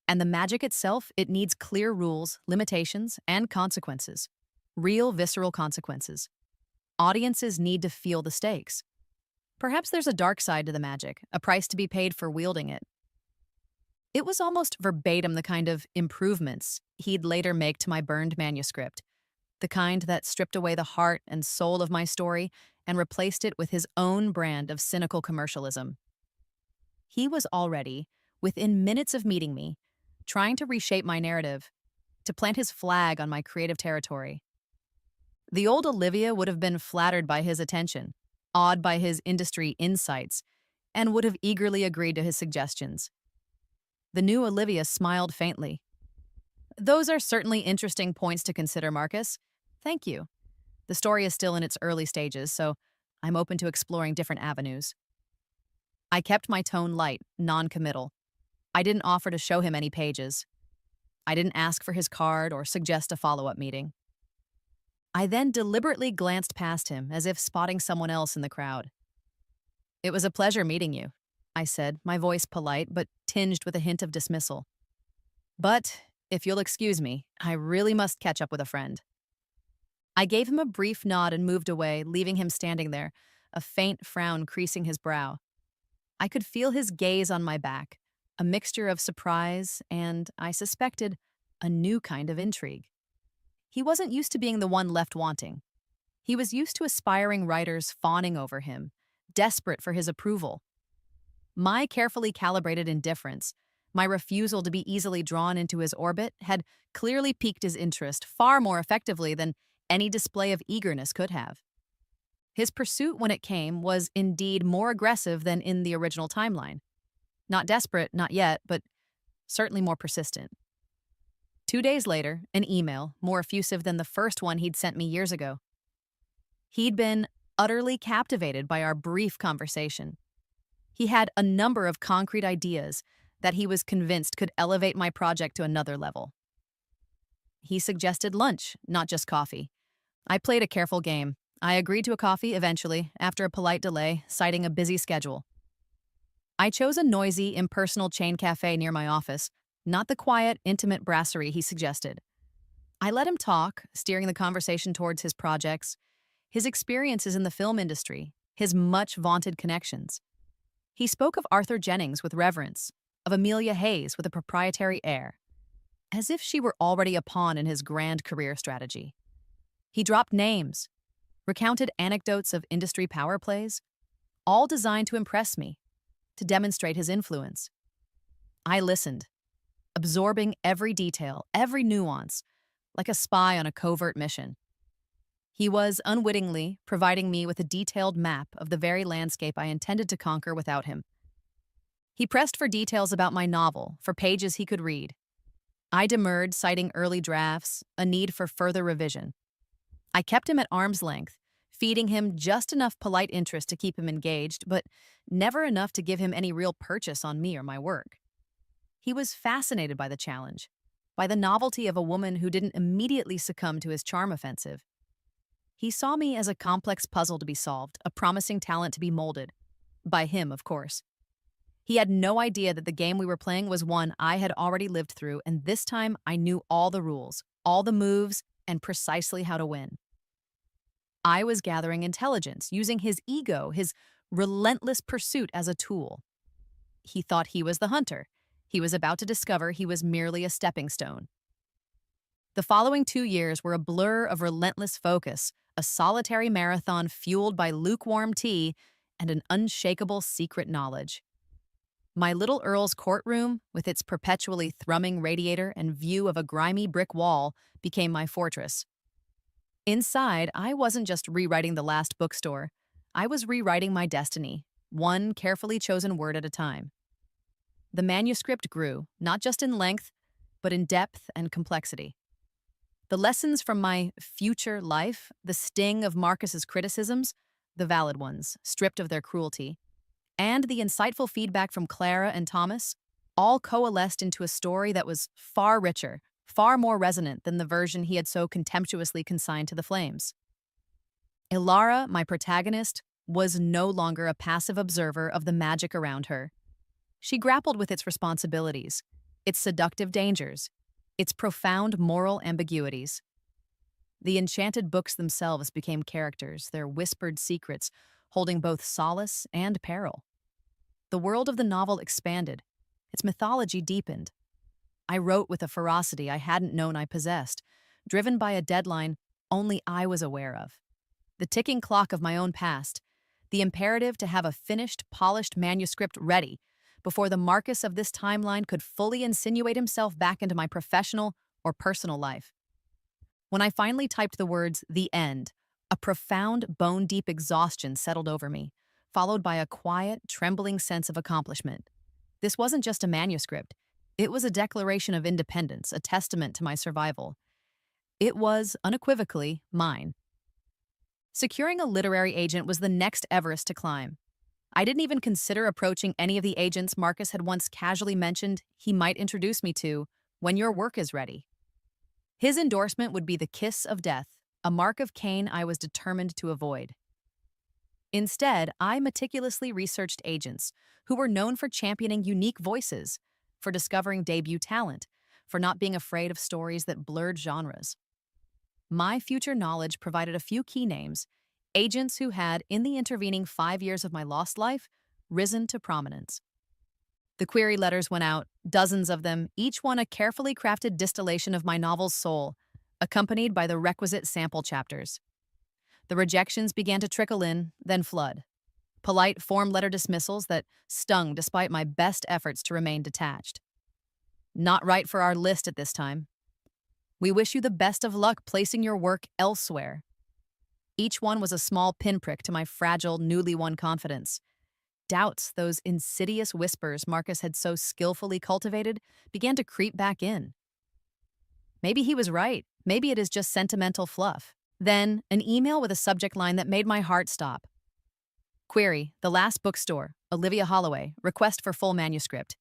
"And the magic itself, it needs clear rules, limitations, and consequences. Real, visceral consequences. Audiences need to feel the stakes. Perhaps there's a dark side to the magic, a price to be paid for wielding it. It was almost verbatim the kind of improvements he'd later make to my burned manuscript, the kind that stripped away the heart and soul of my story and replaced it with his own brand of cynical commercialism. He was already, within minutes of meeting me, trying to reshape my narrative, to plant his flag on my creative territory. The old Olivia would have been flattered by his attention, awed by his industry insights, and would have eagerly agreed to his suggestions. The new Olivia smiled faintly. Those are certainly interesting points to consider, Marcus. Thank you. The story is still in its early stages, so I'm open to exploring different avenues. I kept my tone light, non-committal. I didn't offer to show him any pages. I didn't ask for his card or suggest a follow-up meeting. I then deliberately glanced past him as if spotting someone else in the crowd. "It was a pleasure meeting you," I said, my voice polite but tinged with a hint of dismissal. "But, if you'll excuse me, I really must catch up with a friend." I gave him a brief nod and moved away, leaving him standing there, a faint frown creasing his brow. I could feel his gaze on my back, a mixture of surprise and, I suspected, a new kind of intrigue. He wasn't used to being the one left wanting. He was used to aspiring writers fawning over him, desperate for his approval. My carefully calibrated indifference, my refusal to be easily drawn into his orbit, had clearly piqued his interest far more effectively than any display of eagerness could have. His pursuit when it came was indeed more aggressive than in the original timeline. Not desperate, not yet, but certainly more persistent. 2 days later, an email, more effusive than the first one he'd sent me years ago. He'd been utterly captivated by our brief conversation. He had a number of concrete ideas that he was convinced could elevate my project to another level. He suggested lunch, not just coffee. I played a careful game. I agreed to a coffee eventually, after a polite delay, citing a busy schedule. I chose a noisy, impersonal chain cafe near my office, not the quiet, intimate brasserie he suggested. I let him talk, steering the conversation towards his projects, his experiences in the film industry, his much-vaunted connections. He spoke of Arthur Jennings with reverence, of Amelia Hayes with a proprietary air, as if she were already a pawn in his grand career strategy. He dropped names, recounted anecdotes of industry power plays, all designed to impress me, to demonstrate his influence. I listened, absorbing every detail, every nuance, like a spy on a covert mission. He was, unwittingly, providing me with a detailed map of the very landscape I intended to conquer without him. He pressed for details about my novel, for pages he could read. I demurred, citing early drafts, a need for further revision. I kept him at arm's length, feeding him just enough polite interest to keep him engaged, but never enough to give him any real purchase on me or my work. He was fascinated by the challenge, by the novelty of a woman who didn't immediately succumb to his charm offensive. He saw me as a complex puzzle to be solved, a promising talent to be molded. By him, of course. He had no idea that the game we were playing was one I had already lived through, and this time I knew all the rules, all the moves, and precisely how to win. I was gathering intelligence, using his ego, his relentless pursuit as a tool. He thought he was the hunter. He was about to discover he was merely a stepping stone. The following 2 years were a blur of relentless focus, a solitary marathon fueled by lukewarm tea and an unshakable secret knowledge. My little Earl's courtroom, with its perpetually thrumming radiator and view of a grimy brick wall, became my fortress. Inside, I wasn't just rewriting the last bookstore. I was rewriting my destiny, one carefully chosen word at a time. The manuscript grew, not just in length, but in depth and complexity. The lessons from my future life, the sting of Marcus's criticisms, the valid ones, stripped of their cruelty, and the insightful feedback from Clara and Thomas, all coalesced into a story that was far richer, far more resonant than the version he had so contemptuously consigned to the flames. Ilara, my protagonist, was no longer a passive observer of the magic around her. She grappled with its responsibilities, its seductive dangers, its profound moral ambiguities. The enchanted books themselves became characters, their whispered secrets holding both solace and peril. The world of the novel expanded, its mythology deepened. I wrote with a ferocity I hadn't known I possessed, driven by a deadline only I was aware of. The ticking clock of my own past, the imperative to have a finished, polished manuscript ready before the Marcus of this timeline could fully insinuate himself back into my professional or personal life. When I finally typed the words, "the end," a profound, bone-deep exhaustion settled over me, followed by a quiet, trembling sense of accomplishment. This wasn't just a manuscript. It was a declaration of independence, a testament to my survival. It was, unequivocally, mine. Securing a literary agent was the next Everest to climb. I didn't even consider approaching any of the agents Marcus had once casually mentioned he might introduce me to when your work is ready. His endorsement would be the kiss of death, a mark of Cain I was determined to avoid. Instead, I meticulously researched agents who were known for championing unique voices, for discovering debut talent, for not being afraid of stories that blurred genres. My future knowledge provided a few key names, agents who had, in the intervening 5 years of my lost life, risen to prominence. The query letters went out, dozens of them, each one a carefully crafted distillation of my novel's soul, accompanied by the requisite sample chapters. The rejections began to trickle in, then flood. Polite form letter dismissals that stung despite my best efforts to remain detached. Not right for our list at this time. We wish you the best of luck placing your work elsewhere. Each one was a small pinprick to my fragile, newly won confidence. Doubts, those insidious whispers Marcus had so skillfully cultivated, began to creep back in. Maybe he was right. Maybe it is just sentimental fluff. Then, an email with a subject line that made my heart stop. Query, The Last Bookstore, Olivia Holloway, request for full manuscript.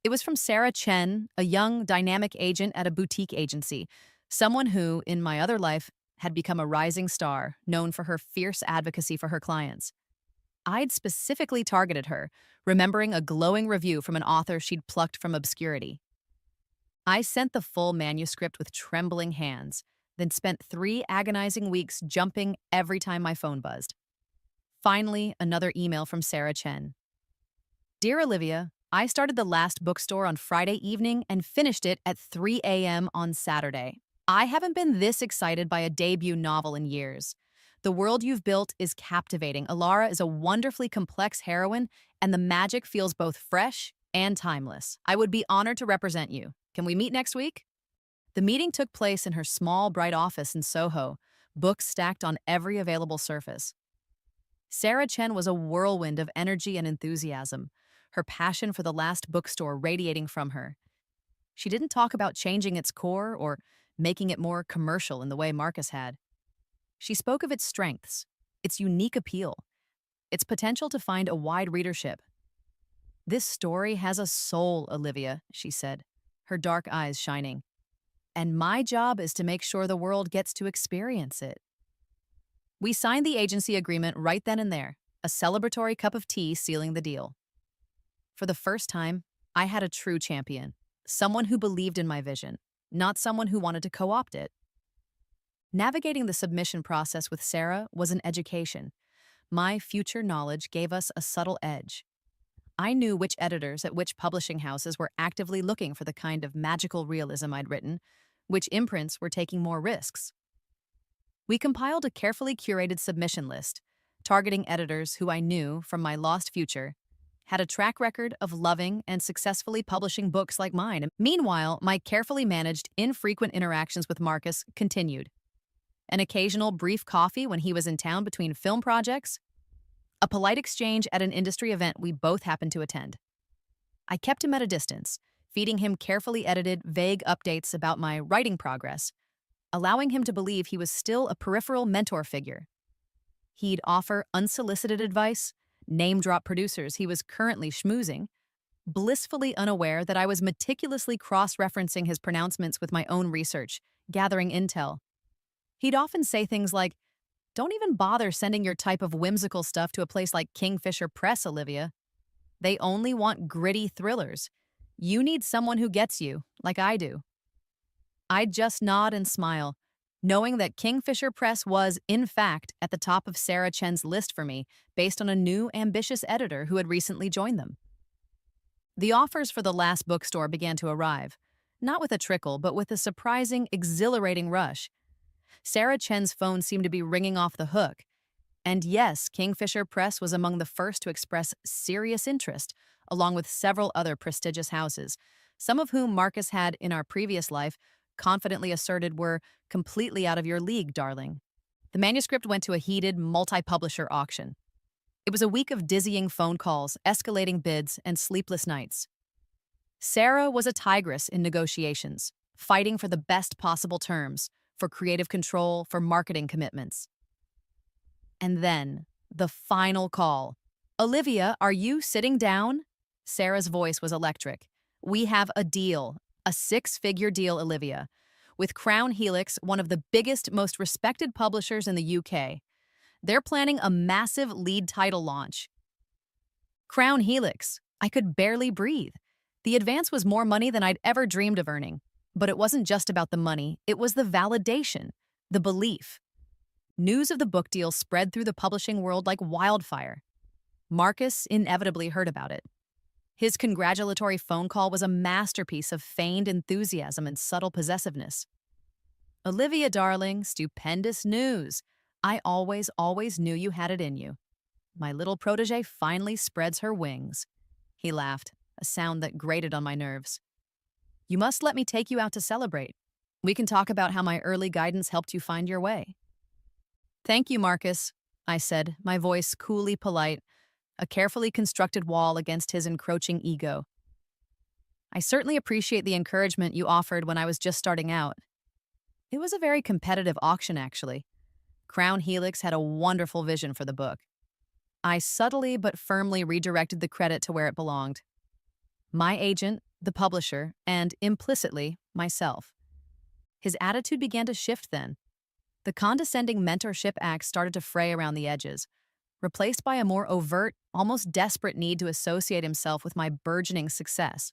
It was from Sarah Chen, a young, dynamic agent at a boutique agency, someone who, in my other life, had become a rising star, known for her fierce advocacy for her clients. I'd specifically targeted her, remembering a glowing review from an author she'd plucked from obscurity. I sent the full manuscript with trembling hands, then spent 3 agonizing weeks jumping every time my phone buzzed. Finally, another email from Sarah Chen. Dear Olivia, I started The Last Bookstore on Friday evening and finished it at 3 a.m. on Saturday. I haven't been this excited by a debut novel in years. The world you've built is captivating. Alara is a wonderfully complex heroine, and the magic feels both fresh and timeless. I would be honored to represent you. Can we meet next week? The meeting took place in her small, bright office in Soho, books stacked on every available surface. Sarah Chen was a whirlwind of energy and enthusiasm, her passion for The Last Bookstore radiating from her. She didn't talk about changing its core or making it more commercial in the way Marcus had. She spoke of its strengths, its unique appeal, its potential to find a wide readership. This story has a soul, Olivia, she said, her dark eyes shining. And my job is to make sure the world gets to experience it. We signed the agency agreement right then and there, a celebratory cup of tea sealing the deal. For the first time, I had a true champion, someone who believed in my vision, not someone who wanted to co-opt it. Navigating the submission process with Sarah was an education. My future knowledge gave us a subtle edge. I knew which editors at which publishing houses were actively looking for the kind of magical realism I'd written, which imprints were taking more risks. We compiled a carefully curated submission list, targeting editors who I knew, from my lost future, had a track record of loving and successfully publishing books like mine. Meanwhile, my carefully managed, infrequent interactions with Marcus continued. An occasional brief coffee when he was in town between film projects, a polite exchange at an industry event we both happened to attend. I kept him at a distance, feeding him carefully edited, vague updates about my writing progress, allowing him to believe he was still a peripheral mentor figure. He'd offer unsolicited advice, name-drop producers he was currently schmoozing, blissfully unaware that I was meticulously cross-referencing his pronouncements with my own research, gathering intel. He'd often say things like, "Don't even bother sending your type of whimsical stuff to a place like Kingfisher Press, Olivia. They only want gritty thrillers. You need someone who gets you, like I do." I'd just nod and smile, knowing that Kingfisher Press was, in fact, at the top of Sarah Chen's list for me based on a new, ambitious editor who had recently joined them. The offers for the last bookstore began to arrive, not with a trickle, but with a surprising, exhilarating rush. Sarah Chen's phone seemed to be ringing off the hook. And yes, Kingfisher Press was among the first to express serious interest, along with several other prestigious houses, some of whom Marcus had, in our previous life, confidently asserted were completely out of your league, darling. The manuscript went to a heated, multi-publisher auction. It was a week of dizzying phone calls, escalating bids, and sleepless nights. Sarah was a tigress in negotiations, fighting for the best possible terms, for creative control, for marketing commitments. And then, the final call. "Olivia, are you sitting down?" Sarah's voice was electric. "We have a deal, a six-figure deal, Olivia, with Crown Helix, one of the biggest, most respected publishers in the UK. They're planning a massive lead title launch." Crown Helix. I could barely breathe. The advance was more money than I'd ever dreamed of earning. But it wasn't just about the money, it was the validation, the belief. News of the book deal spread through the publishing world like wildfire. Marcus inevitably heard about it. His congratulatory phone call was a masterpiece of feigned enthusiasm and subtle possessiveness. "Olivia, darling, stupendous news. I always knew you had it in you. My little protege finally spreads her wings." He laughed, a sound that grated on my nerves. "You must let me take you out to celebrate. We can talk about how my early guidance helped you find your way." "Thank you, Marcus," I said, my voice coolly polite, a carefully constructed wall against his encroaching ego. "I certainly appreciate the encouragement you offered when I was just starting out." It was a very competitive auction, actually. Crown Helix had a wonderful vision for the book. I subtly but firmly redirected the credit to where it belonged. My agent, the publisher, and, implicitly, myself. His attitude began to shift then. The condescending mentorship act started to fray around the edges, replaced by a more overt, almost desperate need to associate himself with my burgeoning success.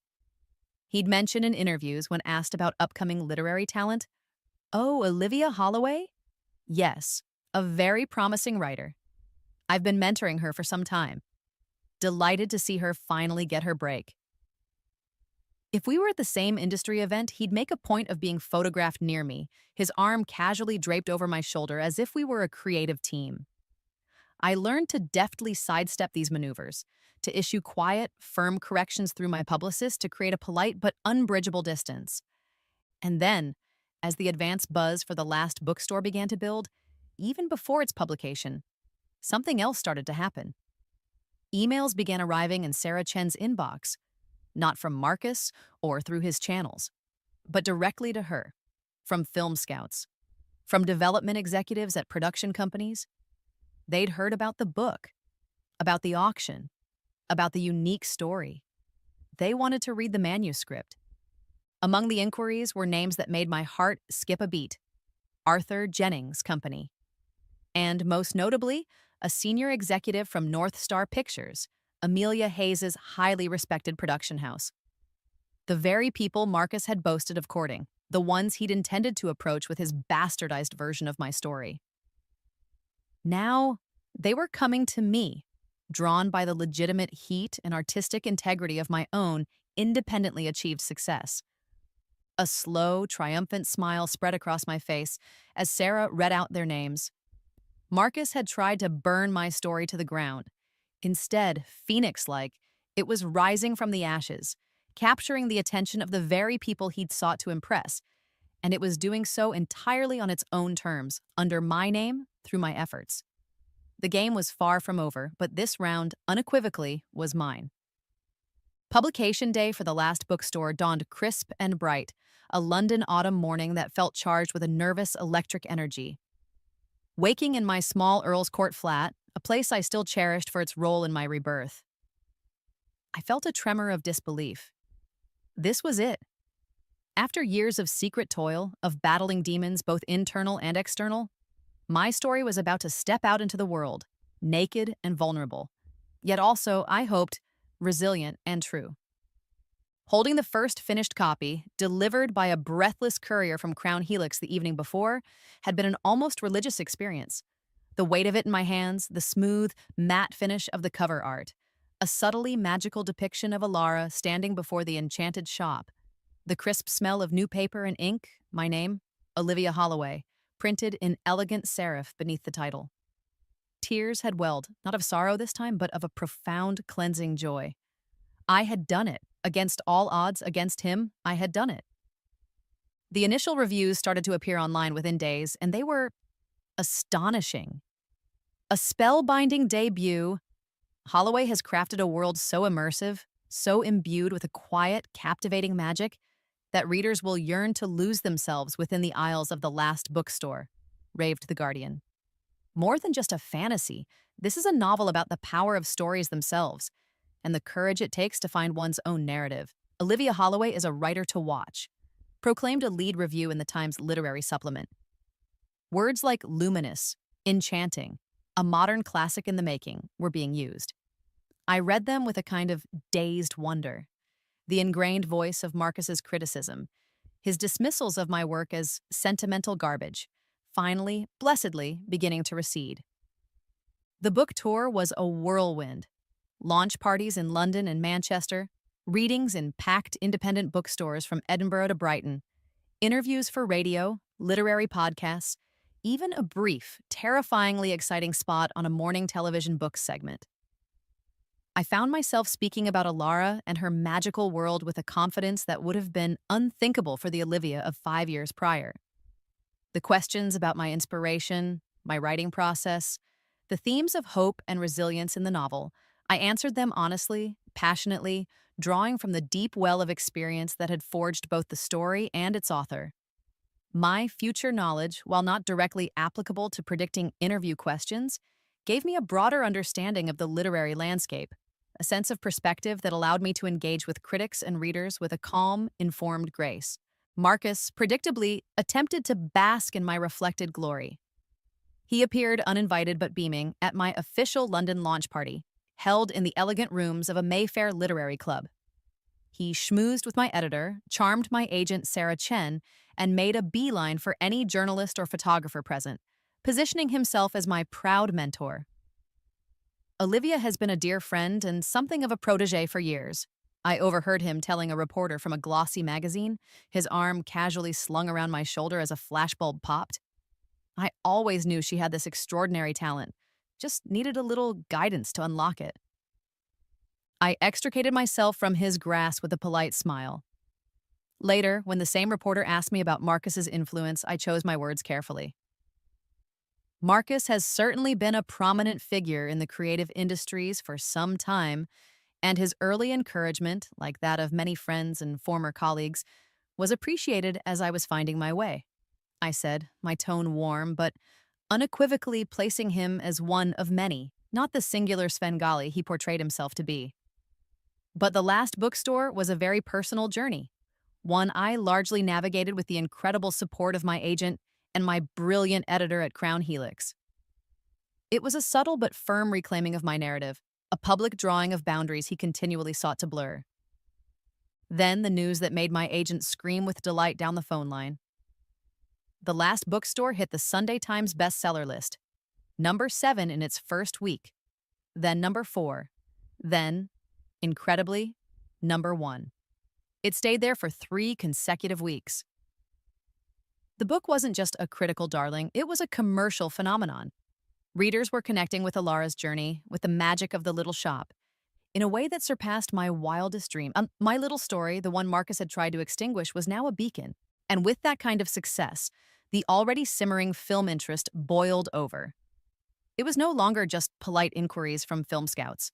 He'd mention in interviews when asked about upcoming literary talent, "Oh, Olivia Holloway? Yes, a very promising writer. I've been mentoring her for some time. Delighted to see her finally get her break." If we were at the same industry event, he'd make a point of being photographed near me, his arm casually draped over my shoulder as if we were a creative team. I learned to deftly sidestep these maneuvers, to issue quiet, firm corrections through my publicist to create a polite but unbridgeable distance. And then, as the advance buzz for the last bookstore began to build, even before its publication, something else started to happen. Emails began arriving in Sarah Chen's inbox, not from Marcus or through his channels, but directly to her, from film scouts, from development executives at production companies. They'd heard about the book, about the auction, about the unique story. They wanted to read the manuscript. Among the inquiries were names that made my heart skip a beat. Arthur Jennings' company. And most notably, a senior executive from North Star Pictures, Amelia Hayes's highly respected production house. The very people Marcus had boasted of courting, the ones he'd intended to approach with his bastardized version of my story. Now, they were coming to me, drawn by the legitimate heat and artistic integrity of my own independently achieved success. A slow, triumphant smile spread across my face as Sarah read out their names. Marcus had tried to burn my story to the ground. Instead, phoenix-like, it was rising from the ashes, capturing the attention of the very people he'd sought to impress, and it was doing so entirely on its own terms, under my name, through my efforts. The game was far from over, but this round, unequivocally, was mine. Publication day for the last bookstore dawned crisp and bright, a London autumn morning that felt charged with a nervous, electric energy. Waking in my small Earl's Court flat, a place I still cherished for its role in my rebirth, I felt a tremor of disbelief. This was it. After years of secret toil, of battling demons both internal and external, my story was about to step out into the world, naked and vulnerable, yet also, I hoped, resilient and true. Holding the first finished copy, delivered by a breathless courier from Crown Helix the evening before, had been an almost religious experience. The weight of it in my hands, the smooth, matte finish of the cover art, a subtly magical depiction of Alara standing before the enchanted shop, the crisp smell of new paper and ink, my name, Olivia Holloway, printed in elegant serif beneath the title. Tears had welled, not of sorrow this time, but of a profound, cleansing joy. I had done it. Against all odds, against him, I had done it. The initial reviews started to appear online within days, and they were astonishing. A spellbinding debut. Holloway has crafted a world so immersive, so imbued with a quiet, captivating magic, that readers will yearn to lose themselves within the aisles of the last bookstore, raved The Guardian. More than just a fantasy, this is a novel about the power of stories themselves and the courage it takes to find one's own narrative. Olivia Holloway is a writer to watch, proclaimed a lead review in the Times literary supplement. Words like luminous, enchanting, a modern classic in the making were being used. I read them with a kind of dazed wonder. The ingrained voice of Marcus's criticism, his dismissals of my work as sentimental garbage, finally, blessedly, beginning to recede. The book tour was a whirlwind. Launch parties in London and Manchester, readings in packed independent bookstores from Edinburgh to Brighton, interviews for radio, literary podcasts, even a brief, terrifyingly exciting spot on a morning television book segment. I found myself speaking about Alara and her magical world with a confidence that would have been unthinkable for the Olivia of 5 years prior. The questions about my inspiration, my writing process, the themes of hope and resilience in the novel, I answered them honestly, passionately, drawing from the deep well of experience that had forged both the story and its author. My future knowledge, while not directly applicable to predicting interview questions, gave me a broader understanding of the literary landscape, a sense of perspective that allowed me to engage with critics and readers with a calm, informed grace. Marcus, predictably, attempted to bask in my reflected glory. He appeared uninvited but beaming at my official London launch party, held in the elegant rooms of a Mayfair literary club. He schmoozed with my editor, charmed my agent Sarah Chen, and made a beeline for any journalist or photographer present, positioning himself as my proud mentor. Olivia has been a dear friend and something of a protege for years. I overheard him telling a reporter from a glossy magazine, his arm casually slung around my shoulder as a flashbulb popped. I always knew she had this extraordinary talent, just needed a little guidance to unlock it. I extricated myself from his grasp with a polite smile. Later, when the same reporter asked me about Marcus's influence, I chose my words carefully. Marcus has certainly been a prominent figure in the creative industries for some time, and his early encouragement, like that of many friends and former colleagues, was appreciated as I was finding my way, I said, my tone warm, but unequivocally placing him as one of many, not the singular Svengali he portrayed himself to be. But the last bookstore was a very personal journey, one I largely navigated with the incredible support of my agent and my brilliant editor at Crown Helix. It was a subtle but firm reclaiming of my narrative, a public drawing of boundaries he continually sought to blur. Then the news that made my agent scream with delight down the phone line. The last bookstore hit the Sunday Times bestseller list, number 7 in its first week, then number 4, then, incredibly, number 1. It stayed there for 3 consecutive weeks. The book wasn't just a critical darling, it was a commercial phenomenon. Readers were connecting with Alara's journey, with the magic of the little shop, in a way that surpassed my wildest dream. My little story, the one Marcus had tried to extinguish, was now a beacon. And with that kind of success, the already simmering film interest boiled over. It was no longer just polite inquiries from film scouts.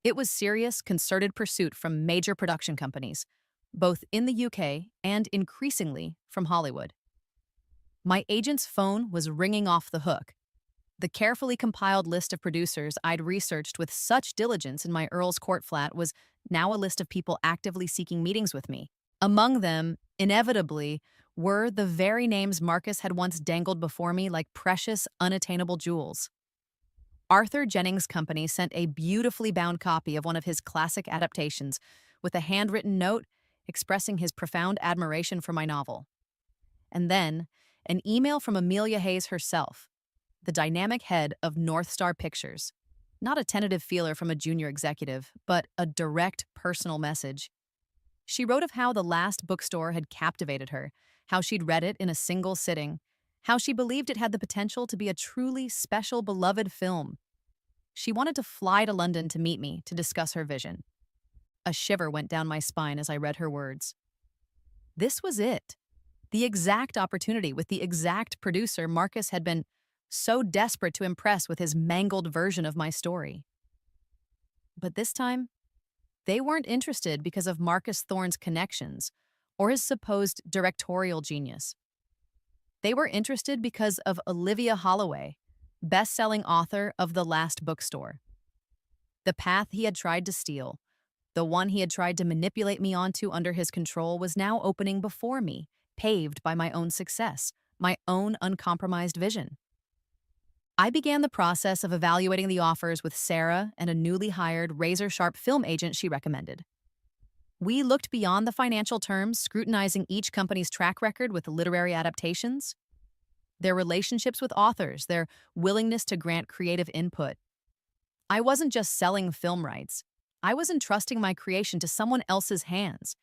It was serious, concerted pursuit from major production companies, both in the UK and increasingly from Hollywood. My agent's phone was ringing off the hook. The carefully compiled list of producers I'd researched with such diligence in my Earl's Court flat was now a list of people actively seeking meetings with me. Among them, inevitably, were the very names Marcus had once dangled before me like precious, unattainable jewels. Arthur Jennings' company sent a beautifully bound copy of one of his classic adaptations with a handwritten note expressing his profound admiration for my novel. And then, an email from Amelia Hayes herself, the dynamic head of North Star Pictures. Not a tentative feeler from a junior executive, but a direct personal message. She wrote of how the last bookstore had captivated her, how she'd read it in a single sitting, how she believed it had the potential to be a truly special, beloved film. She wanted to fly to London to meet me to discuss her vision. A shiver went down my spine as I read her words. This was it. The exact opportunity with the exact producer Marcus had been so desperate to impress with his mangled version of my story. But this time, they weren't interested because of Marcus Thorne's connections or his supposed directorial genius. They were interested because of Olivia Holloway, best-selling author of The Last Bookstore. The path he had tried to steal, the one he had tried to manipulate me onto under his control, was now opening before me, paved by my own success, my own uncompromised vision. I began the process of evaluating the offers with Sarah and a newly hired razor-sharp film agent she recommended. We looked beyond the financial terms, scrutinizing each company's track record with literary adaptations, their relationships with authors, their willingness to grant creative input. I wasn't just selling film rights. I was entrusting my creation to someone else's hands.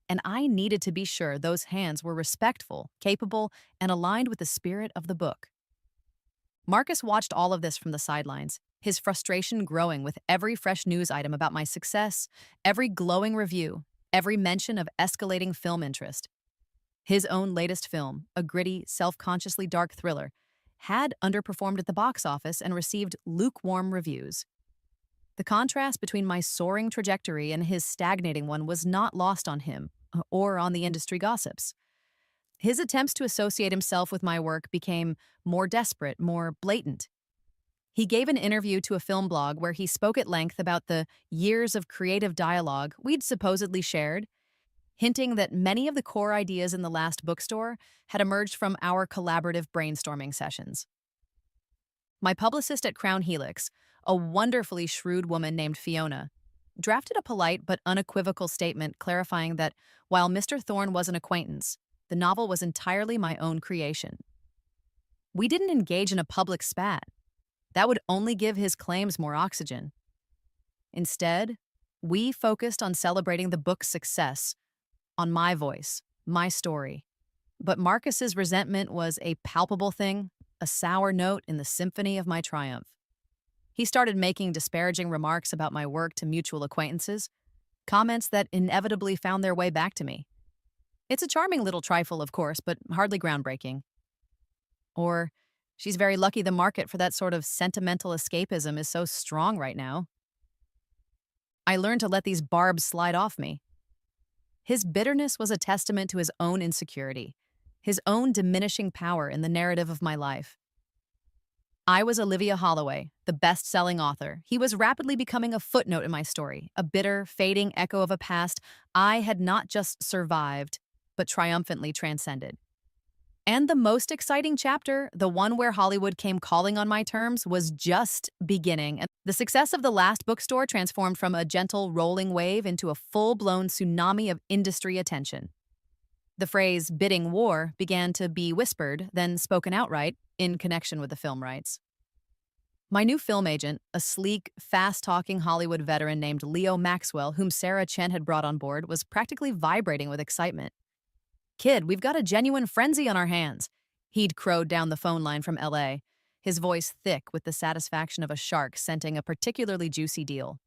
And I needed to be sure those hands were respectful, capable, and aligned with the spirit of the book. Marcus watched all of this from the sidelines, his frustration growing with every fresh news item about my success, every glowing review, every mention of escalating film interest. His own latest film, a gritty, self-consciously dark thriller, had underperformed at the box office and received lukewarm reviews. The contrast between my soaring trajectory and his stagnating one was not lost on him, or on the industry gossips. His attempts to associate himself with my work became more desperate, more blatant. He gave an interview to a film blog where he spoke at length about the years of creative dialogue we'd supposedly shared, hinting that many of the core ideas in The Last Bookstore had emerged from our collaborative brainstorming sessions. My publicist at Crown Helix, a wonderfully shrewd woman named Fiona, drafted a polite but unequivocal statement clarifying that while Mr. Thorne was an acquaintance, the novel was entirely my own creation. We didn't engage in a public spat. That would only give his claims more oxygen. Instead, we focused on celebrating the book's success, on my voice, my story. But Marcus's resentment was a palpable thing, a sour note in the symphony of my triumph. He started making disparaging remarks about my work to mutual acquaintances, comments that inevitably found their way back to me. It's a charming little trifle, of course, but hardly groundbreaking. Or, she's very lucky the market for that sort of sentimental escapism is so strong right now. I learned to let these barbs slide off me. His bitterness was a testament to his own insecurity, his own diminishing power in the narrative of my life. I was Olivia Holloway, the best-selling author. He was rapidly becoming a footnote in my story, a bitter, fading echo of a past I had not just survived, but triumphantly transcended. And the most exciting chapter, the one where Hollywood came calling on my terms, was just beginning. The success of The Last Bookstore transformed from a gentle rolling wave into a full-blown tsunami of industry attention. The phrase bidding war began to be whispered, then spoken outright, in connection with the film rights. My new film agent, a sleek, fast-talking Hollywood veteran named Leo Maxwell, whom Sarah Chen had brought on board, was practically vibrating with excitement. "Kid, we've got a genuine frenzy on our hands," he'd crowed down the phone line from LA, his voice thick with the satisfaction of a shark scenting a particularly juicy deal.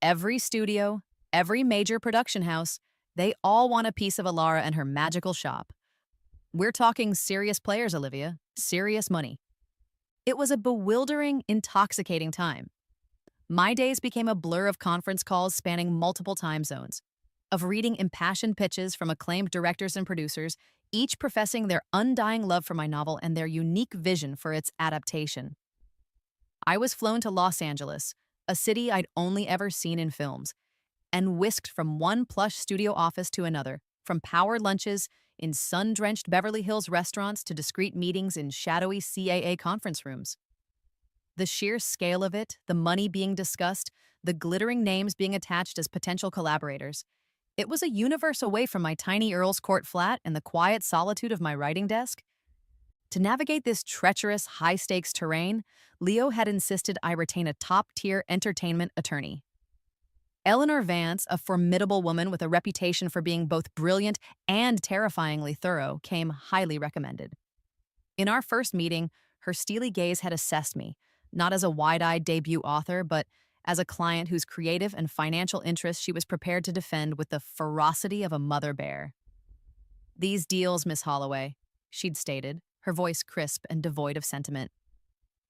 Every studio, every major production house, they all want a piece of Alara and her magical shop. We're talking serious players, Olivia, serious money. It was a bewildering, intoxicating time. My days became a blur of conference calls spanning multiple time zones, of reading impassioned pitches from acclaimed directors and producers, each professing their undying love for my novel and their unique vision for its adaptation. I was flown to Los Angeles, a city I'd only ever seen in films, and whisked from one plush studio office to another, from power lunches in sun-drenched Beverly Hills restaurants to discreet meetings in shadowy CAA conference rooms. The sheer scale of it, the money being discussed, the glittering names being attached as potential collaborators, It was a universe away from my tiny Earl's Court flat and the quiet solitude of my writing desk. To navigate this treacherous, high stakes terrain, Leo had insisted I retain a top tier entertainment attorney. Eleanor Vance, a formidable woman with a reputation for being both brilliant and terrifyingly thorough, came highly recommended. In our first meeting, her steely gaze had assessed me, not as a wide eyed debut author, but as a client whose creative and financial interests she was prepared to defend with the ferocity of a mother bear. "These deals, Miss Holloway," she'd stated, her voice crisp and devoid of sentiment,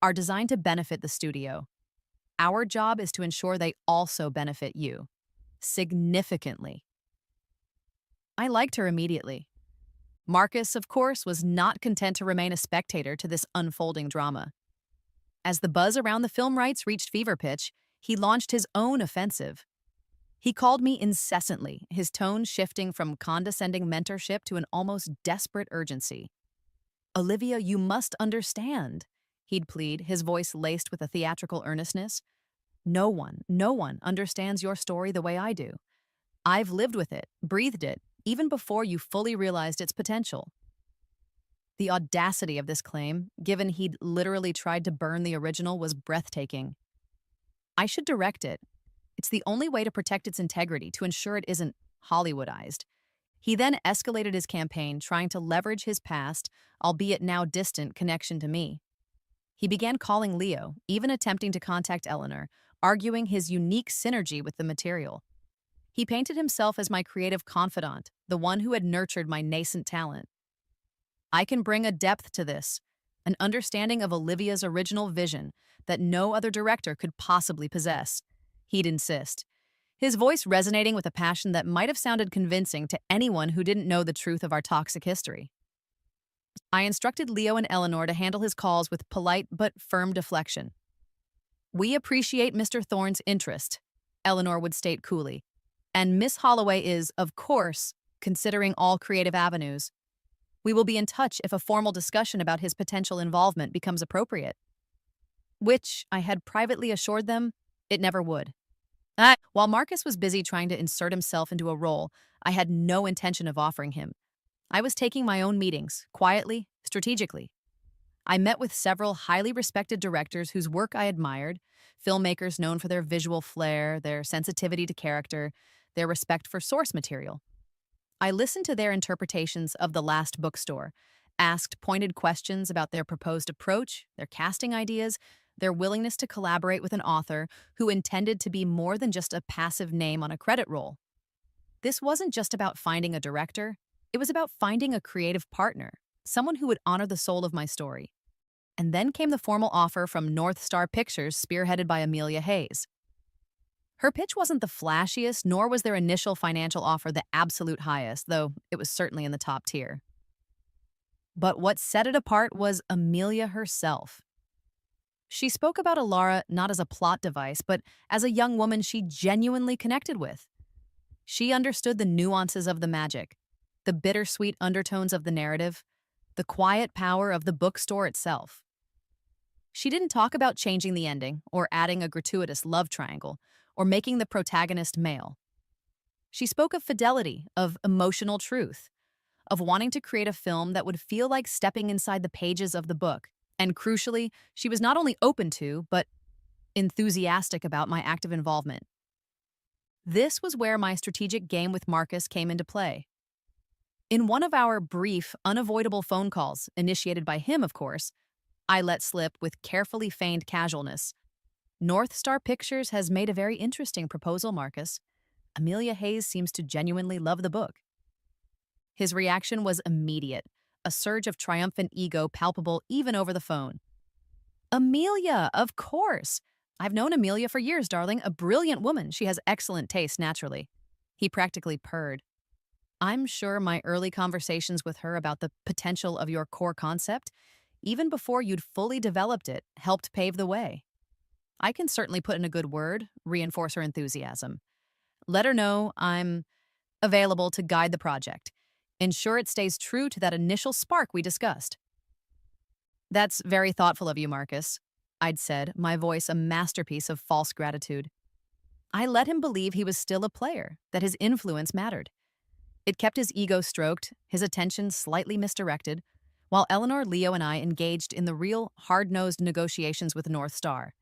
"are designed to benefit the studio. Our job is to ensure they also benefit you. Significantly." I liked her immediately. Marcus, of course, was not content to remain a spectator to this unfolding drama. As the buzz around the film rights reached fever pitch, he launched his own offensive. He called me incessantly, his tone shifting from condescending mentorship to an almost desperate urgency. "Olivia, you must understand," he'd plead, his voice laced with a theatrical earnestness. No one understands your story the way I do. I've lived with it, breathed it, even before you fully realized its potential." The audacity of this claim, given he'd literally tried to burn the original, was breathtaking. I should direct it. It's the only way to protect its integrity, to ensure it isn't Hollywoodized. He then escalated his campaign, trying to leverage his past, albeit now distant, connection to me. He began calling Leo, even attempting to contact Eleanor, arguing his unique synergy with the material. He painted himself as my creative confidant, the one who had nurtured my nascent talent. "I can bring a depth to this, an understanding of Olivia's original vision that no other director could possibly possess," he'd insist, his voice resonating with a passion that might have sounded convincing to anyone who didn't know the truth of our toxic history. I instructed Leo and Eleanor to handle his calls with polite but firm deflection. "We appreciate Mr. Thorne's interest," Eleanor would state coolly, "and Miss Holloway is, of course, considering all creative avenues. We will be in touch if a formal discussion about his potential involvement becomes appropriate." Which, I had privately assured them, it never would. While Marcus was busy trying to insert himself into a role I had no intention of offering him, I was taking my own meetings, quietly, strategically. I met with several highly respected directors whose work I admired, filmmakers known for their visual flair, their sensitivity to character, their respect for source material. I listened to their interpretations of The Last Bookstore, asked pointed questions about their proposed approach, their casting ideas, their willingness to collaborate with an author who intended to be more than just a passive name on a credit roll. This wasn't just about finding a director, it was about finding a creative partner, someone who would honor the soul of my story. And then came the formal offer from North Star Pictures, spearheaded by Amelia Hayes. Her pitch wasn't the flashiest, nor was their initial financial offer the absolute highest, though it was certainly in the top tier. But what set it apart was Amelia herself. She spoke about Alara not as a plot device, but as a young woman she genuinely connected with. She understood the nuances of the magic, the bittersweet undertones of the narrative, the quiet power of the bookstore itself. She didn't talk about changing the ending, or adding a gratuitous love triangle, or making the protagonist male. She spoke of fidelity, of emotional truth, of wanting to create a film that would feel like stepping inside the pages of the book. And crucially, she was not only open to, but enthusiastic about my active involvement. This was where my strategic game with Marcus came into play. In one of our brief, unavoidable phone calls, initiated by him, of course, I let slip with carefully feigned casualness, "North Star Pictures has made a very interesting proposal, Marcus. Amelia Hayes seems to genuinely love the book." His reaction was immediate, a surge of triumphant ego palpable even over the phone. "Amelia, of course. I've known Amelia for years, darling. A brilliant woman. She has excellent taste, naturally." He practically purred. "I'm sure my early conversations with her about the potential of your core concept, even before you'd fully developed it, helped pave the way. I can certainly put in a good word, reinforce her enthusiasm. Let her know I'm available to guide the project. Ensure it stays true to that initial spark we discussed." "That's very thoughtful of you, Marcus," I'd said, my voice a masterpiece of false gratitude. I let him believe he was still a player, that his influence mattered. It kept his ego stroked, his attention slightly misdirected, while Eleanor, Leo, and I engaged in the real, hard-nosed negotiations with North Star.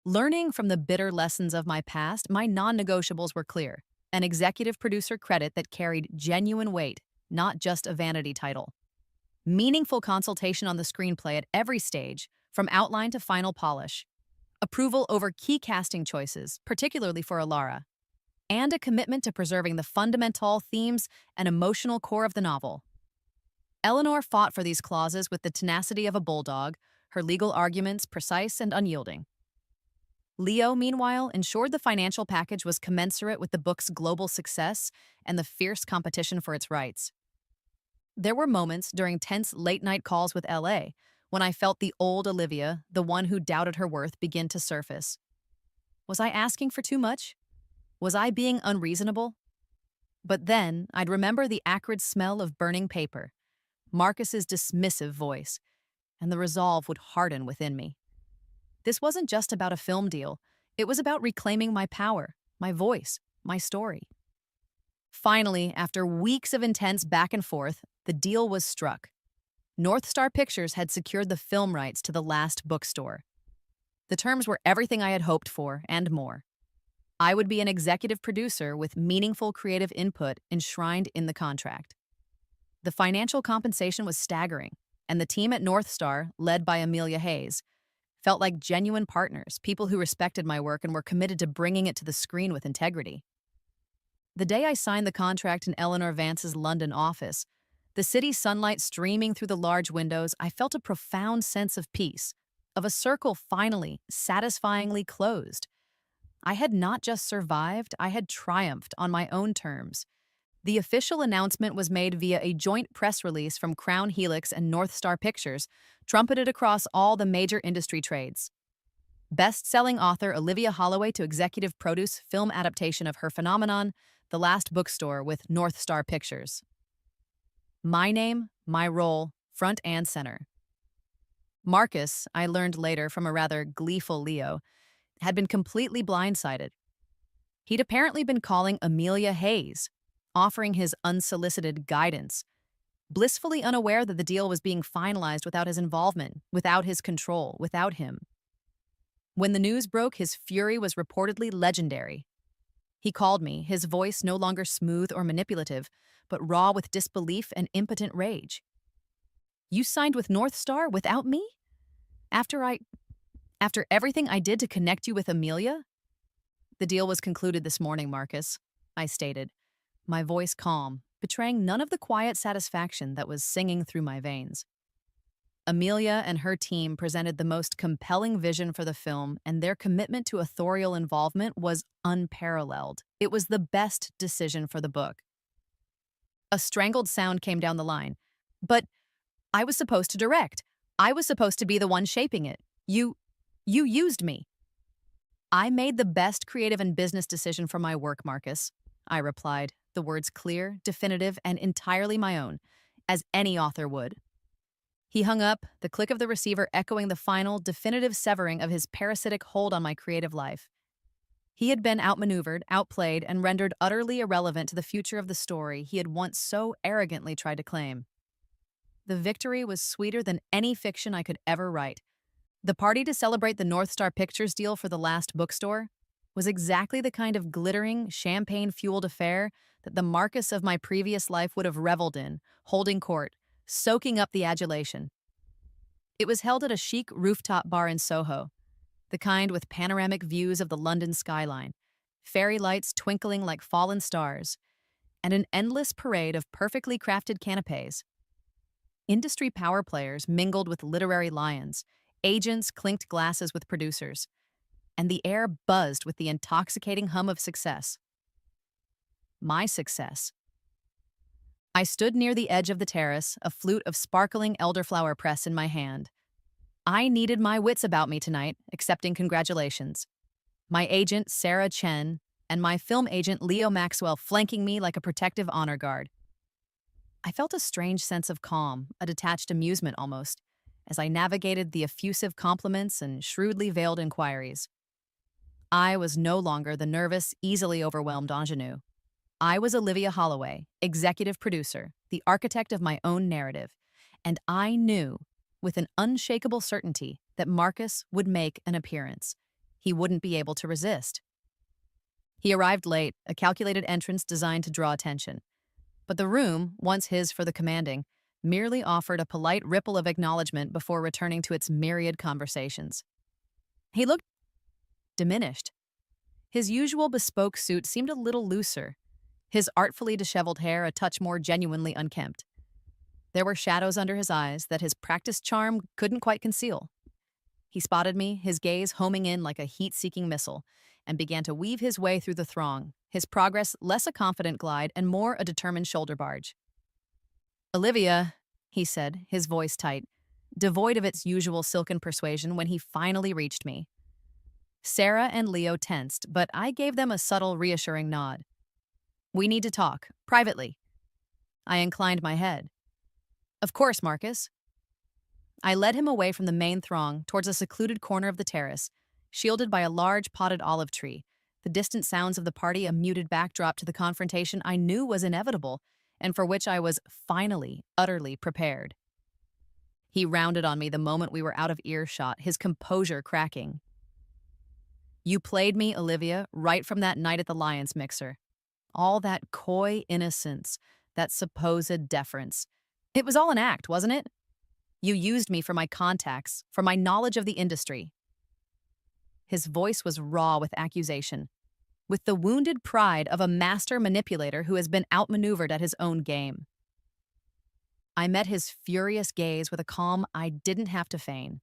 Learning from the bitter lessons of my past, my non-negotiables were clear. An executive producer credit that carried genuine weight, not just a vanity title. Meaningful consultation on the screenplay at every stage, from outline to final polish. Approval over key casting choices, particularly for Alara. And a commitment to preserving the fundamental themes and emotional core of the novel. Eleanor fought for these clauses with the tenacity of a bulldog, her legal arguments precise and unyielding. Leo, meanwhile, ensured the financial package was commensurate with the book's global success and the fierce competition for its rights. There were moments during tense late-night calls with LA when I felt the old Olivia, the one who doubted her worth, begin to surface. Was I asking for too much? Was I being unreasonable? But then I'd remember the acrid smell of burning paper, Marcus's dismissive voice, and the resolve would harden within me. This wasn't just about a film deal. It was about reclaiming my power, my voice, my story. Finally, after weeks of intense back and forth, the deal was struck. North Star Pictures had secured the film rights to The Last Bookstore. The terms were everything I had hoped for and more. I would be an executive producer with meaningful creative input enshrined in the contract. The financial compensation was staggering, and the team at North Star, led by Amelia Hayes, felt like genuine partners, people who respected my work and were committed to bringing it to the screen with integrity. The day I signed the contract in Eleanor Vance's London office, the city's sunlight streaming through the large windows, I felt a profound sense of peace, of a circle finally, satisfyingly closed. I had not just survived, I had triumphed on my own terms. The official announcement was made via a joint press release from Crown Helix and North Star Pictures, trumpeted across all the major industry trades. Best-selling author Olivia Holloway to executive produce film adaptation of her phenomenon, The Last Bookstore with North Star Pictures. My name, my role, front and center. Marcus, I learned later from a rather gleeful Leo, had been completely blindsided. He'd apparently been calling Amelia Hayes, offering his unsolicited guidance, blissfully unaware that the deal was being finalized without his involvement, without his control, without him. When the news broke, his fury was reportedly legendary. He called me, his voice no longer smooth or manipulative, but raw with disbelief and impotent rage. "You signed with North Star without me? After everything I did to connect you with Amelia?" "The deal was concluded this morning, Marcus," I stated, my voice calm, betraying none of the quiet satisfaction that was singing through my veins. Amelia and her team presented the most compelling vision for the film, and their commitment to authorial involvement was unparalleled. It was the best decision for the book. A strangled sound came down the line. "But I was supposed to direct. I was supposed to be the one shaping it. You used me." "I made the best creative and business decision for my work, Marcus," I replied, the words clear, definitive, and entirely my own, as any author would. He hung up, the click of the receiver echoing the final, definitive severing of his parasitic hold on my creative life. He had been outmaneuvered, outplayed, and rendered utterly irrelevant to the future of the story he had once so arrogantly tried to claim. The victory was sweeter than any fiction I could ever write. The party to celebrate the North Star Pictures deal for The Last Bookstore was exactly the kind of glittering, champagne-fueled affair that the Marcus of my previous life would have reveled in, holding court, soaking up the adulation. It was held at a chic rooftop bar in Soho, the kind with panoramic views of the London skyline, fairy lights twinkling like fallen stars, and an endless parade of perfectly crafted canapés. Industry power players mingled with literary lions, agents clinked glasses with producers, and the air buzzed with the intoxicating hum of success. My success. I stood near the edge of the terrace, a flute of sparkling elderflower press in my hand. I needed my wits about me tonight, accepting congratulations. My agent, Sarah Chen, and my film agent, Leo Maxwell, flanking me like a protective honor guard. I felt a strange sense of calm, a detached amusement almost, as I navigated the effusive compliments and shrewdly veiled inquiries. I was no longer the nervous, easily overwhelmed ingenue. I was Olivia Holloway, executive producer, the architect of my own narrative, and I knew, with an unshakable certainty, that Marcus would make an appearance. He wouldn't be able to resist. He arrived late, a calculated entrance designed to draw attention. But the room, once his for the commanding, merely offered a polite ripple of acknowledgement before returning to its myriad conversations. He looked diminished. His usual bespoke suit seemed a little looser, his artfully disheveled hair a touch more genuinely unkempt. There were shadows under his eyes that his practiced charm couldn't quite conceal. He spotted me, his gaze homing in like a heat-seeking missile, and began to weave his way through the throng, his progress less a confident glide and more a determined shoulder barge. "Olivia," he said, his voice tight, devoid of its usual silken persuasion when he finally reached me. Sarah and Leo tensed, but I gave them a subtle, reassuring nod. "We need to talk, privately." I inclined my head. "Of course, Marcus." I led him away from the main throng towards a secluded corner of the terrace, shielded by a large potted olive tree, the distant sounds of the party a muted backdrop to the confrontation I knew was inevitable and for which I was finally, utterly prepared. He rounded on me the moment we were out of earshot, his composure cracking. "You played me, Olivia, right from that night at the Lions Mixer. All that coy innocence, that supposed deference. It was all an act, wasn't it? You used me for my contacts, for my knowledge of the industry." His voice was raw with accusation, with the wounded pride of a master manipulator who has been outmaneuvered at his own game. I met his furious gaze with a calm I didn't have to feign.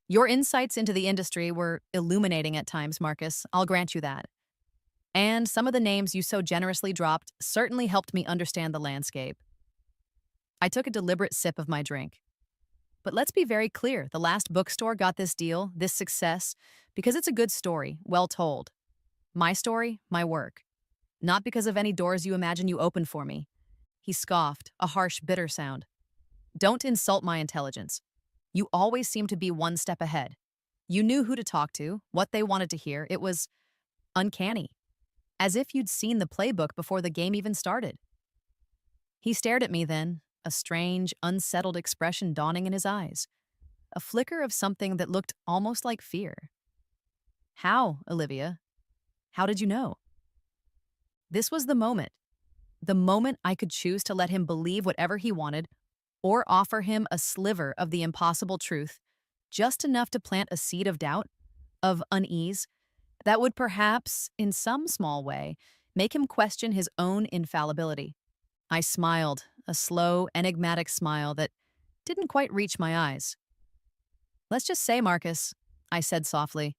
"Your insights into the industry were illuminating at times, Marcus, I'll grant you that. And some of the names you so generously dropped certainly helped me understand the landscape." I took a deliberate sip of my drink. But let's be very clear, the last bookstore got this deal, this success, because it's a good story, well told. My story, my work. Not because of any doors you imagine you opened for me. He scoffed, a harsh, bitter sound. "Don't insult my intelligence. You always seem to be one step ahead. You knew who to talk to, what they wanted to hear. It was uncanny. As if you'd seen the playbook before the game even started." He stared at me then, a strange, unsettled expression dawning in his eyes, a flicker of something that looked almost like fear. "How, Olivia? How did you know?" This was the moment I could choose to let him believe whatever he wanted or offer him a sliver of the impossible truth, just enough to plant a seed of doubt, of unease, that would perhaps, in some small way, make him question his own infallibility. I smiled, a slow, enigmatic smile that didn't quite reach my eyes. "Let's just say, Marcus," I said softly,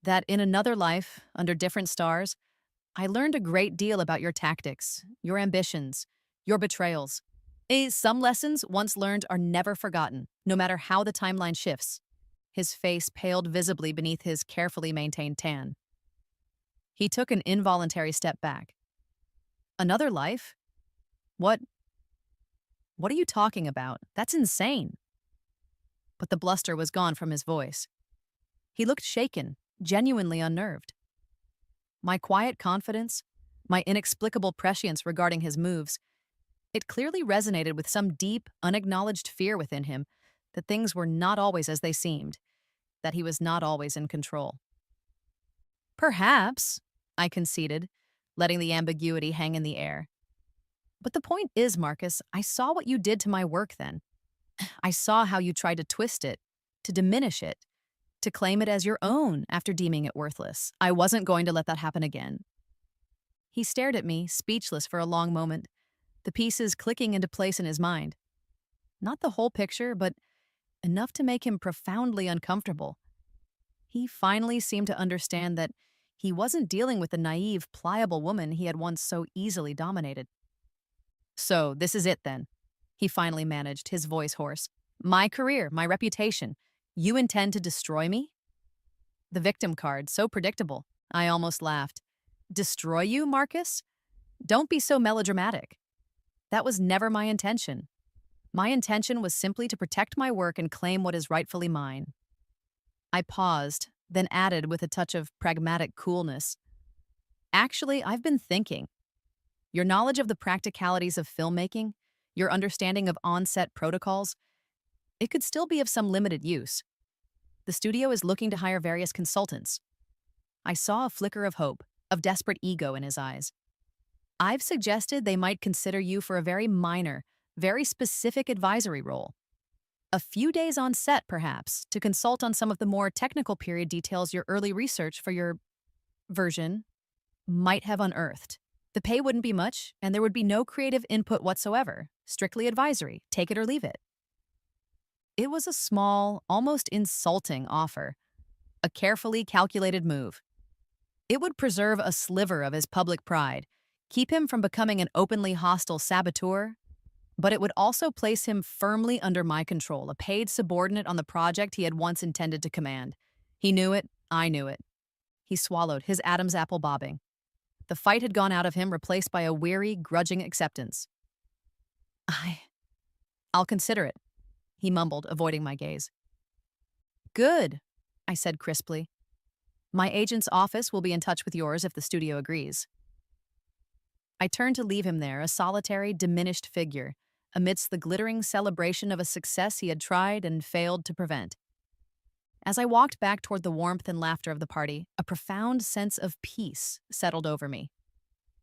"that in another life, under different stars, I learned a great deal about your tactics, your ambitions, your betrayals. Some lessons once learned are never forgotten, no matter how the timeline shifts." His face paled visibly beneath his carefully maintained tan. He took an involuntary step back. "Another life? What are you talking about? That's insane." But the bluster was gone from his voice. He looked shaken, genuinely unnerved. My quiet confidence, my inexplicable prescience regarding his moves, it clearly resonated with some deep, unacknowledged fear within him that things were not always as they seemed, that he was not always in control. "Perhaps," I conceded, letting the ambiguity hang in the air. "But the point is, Marcus, I saw what you did to my work then. I saw how you tried to twist it, to diminish it, to claim it as your own after deeming it worthless. I wasn't going to let that happen again." He stared at me, speechless for a long moment, the pieces clicking into place in his mind. Not the whole picture, but enough to make him profoundly uncomfortable. He finally seemed to understand that he wasn't dealing with the naive, pliable woman he had once so easily dominated. "So, this is it then," he finally managed, his voice hoarse. "My career, my reputation. You intend to destroy me?" The victim card, so predictable. I almost laughed. "Destroy you, Marcus? Don't be so melodramatic. That was never my intention. My intention was simply to protect my work and claim what is rightfully mine." I paused, then added with a touch of pragmatic coolness. Actually, I've been thinking. Your knowledge of the practicalities of filmmaking, your understanding of on-set protocols, it could still be of some limited use. The studio is looking to hire various consultants. I saw a flicker of hope, of desperate ego in his eyes. I've suggested they might consider you for a very minor, very specific advisory role. A few days on set, perhaps, to consult on some of the more technical period details your early research for your version might have unearthed. The pay wouldn't be much, and there would be no creative input whatsoever. Strictly advisory, take it or leave it. It was a small, almost insulting offer, a carefully calculated move. It would preserve a sliver of his public pride, keep him from becoming an openly hostile saboteur, but it would also place him firmly under my control, a paid subordinate on the project he had once intended to command. He knew it, I knew it. He swallowed, his Adam's apple bobbing. The fight had gone out of him, replaced by a weary, grudging acceptance. I'll consider it, he mumbled, avoiding my gaze. Good, I said crisply. My agent's office will be in touch with yours if the studio agrees. I turned to leave him there, a solitary, diminished figure, amidst the glittering celebration of a success he had tried and failed to prevent. As I walked back toward the warmth and laughter of the party, a profound sense of peace settled over me.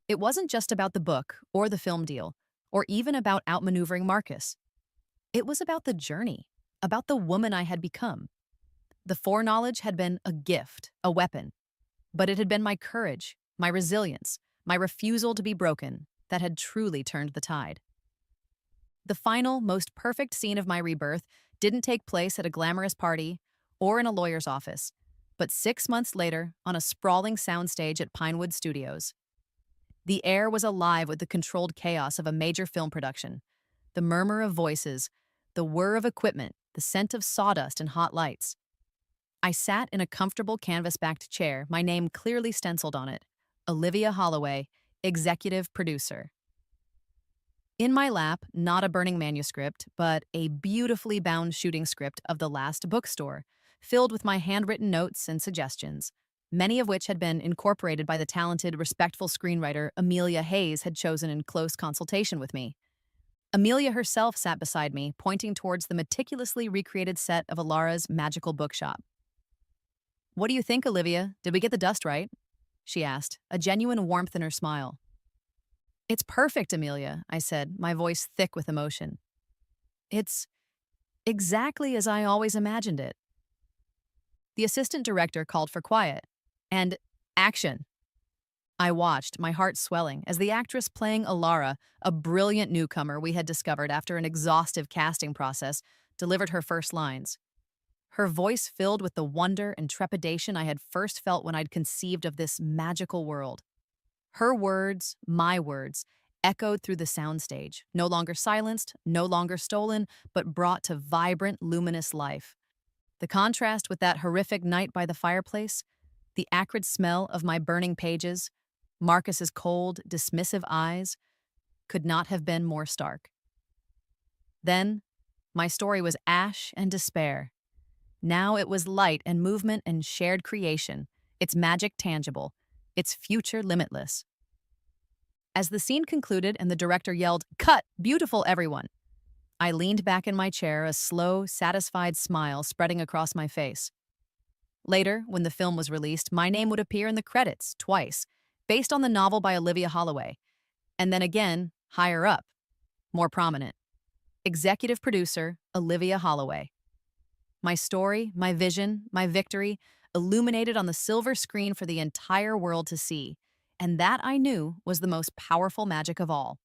It wasn't just about the book or the film deal, or even about outmaneuvering Marcus. It was about the journey, about the woman I had become. The foreknowledge had been a gift, a weapon, but it had been my courage, my resilience, my refusal to be broken that had truly turned the tide. The final, most perfect scene of my rebirth didn't take place at a glamorous party or in a lawyer's office, but 6 months later on a sprawling soundstage at Pinewood Studios. The air was alive with the controlled chaos of a major film production, the murmur of voices, the whir of equipment, the scent of sawdust and hot lights. I sat in a comfortable canvas-backed chair, my name clearly stenciled on it, Olivia Holloway, executive producer. In my lap, not a burning manuscript, but a beautifully bound shooting script of The Last Bookstore, filled with my handwritten notes and suggestions, many of which had been incorporated by the talented, respectful screenwriter Amelia Hayes had chosen in close consultation with me. Amelia herself sat beside me, pointing towards the meticulously recreated set of Alara's magical bookshop. "What do you think, Olivia? Did we get the dust right?" she asked, a genuine warmth in her smile. "It's perfect, Amelia," I said, my voice thick with emotion. "It's exactly as I always imagined it." The assistant director called for quiet. And action. I watched, my heart swelling, as the actress playing Alara, a brilliant newcomer we had discovered after an exhaustive casting process, delivered her first lines. Her voice filled with the wonder and trepidation I had first felt when I'd conceived of this magical world. Her words, my words, echoed through the soundstage, no longer silenced, no longer stolen, but brought to vibrant, luminous life. The contrast with that horrific night by the fireplace, the acrid smell of my burning pages, Marcus's cold, dismissive eyes, could not have been more stark. Then, my story was ash and despair. Now it was light and movement and shared creation, its magic tangible, its future limitless. As the scene concluded and the director yelled, "Cut! Beautiful, everyone!" I leaned back in my chair, a slow, satisfied smile spreading across my face. Later, when the film was released, my name would appear in the credits twice, based on the novel by Olivia Holloway, and then again, higher up, more prominent. Executive producer, Olivia Holloway. My story, my vision, my victory, illuminated on the silver screen for the entire world to see, and that I knew was the most powerful magic of all.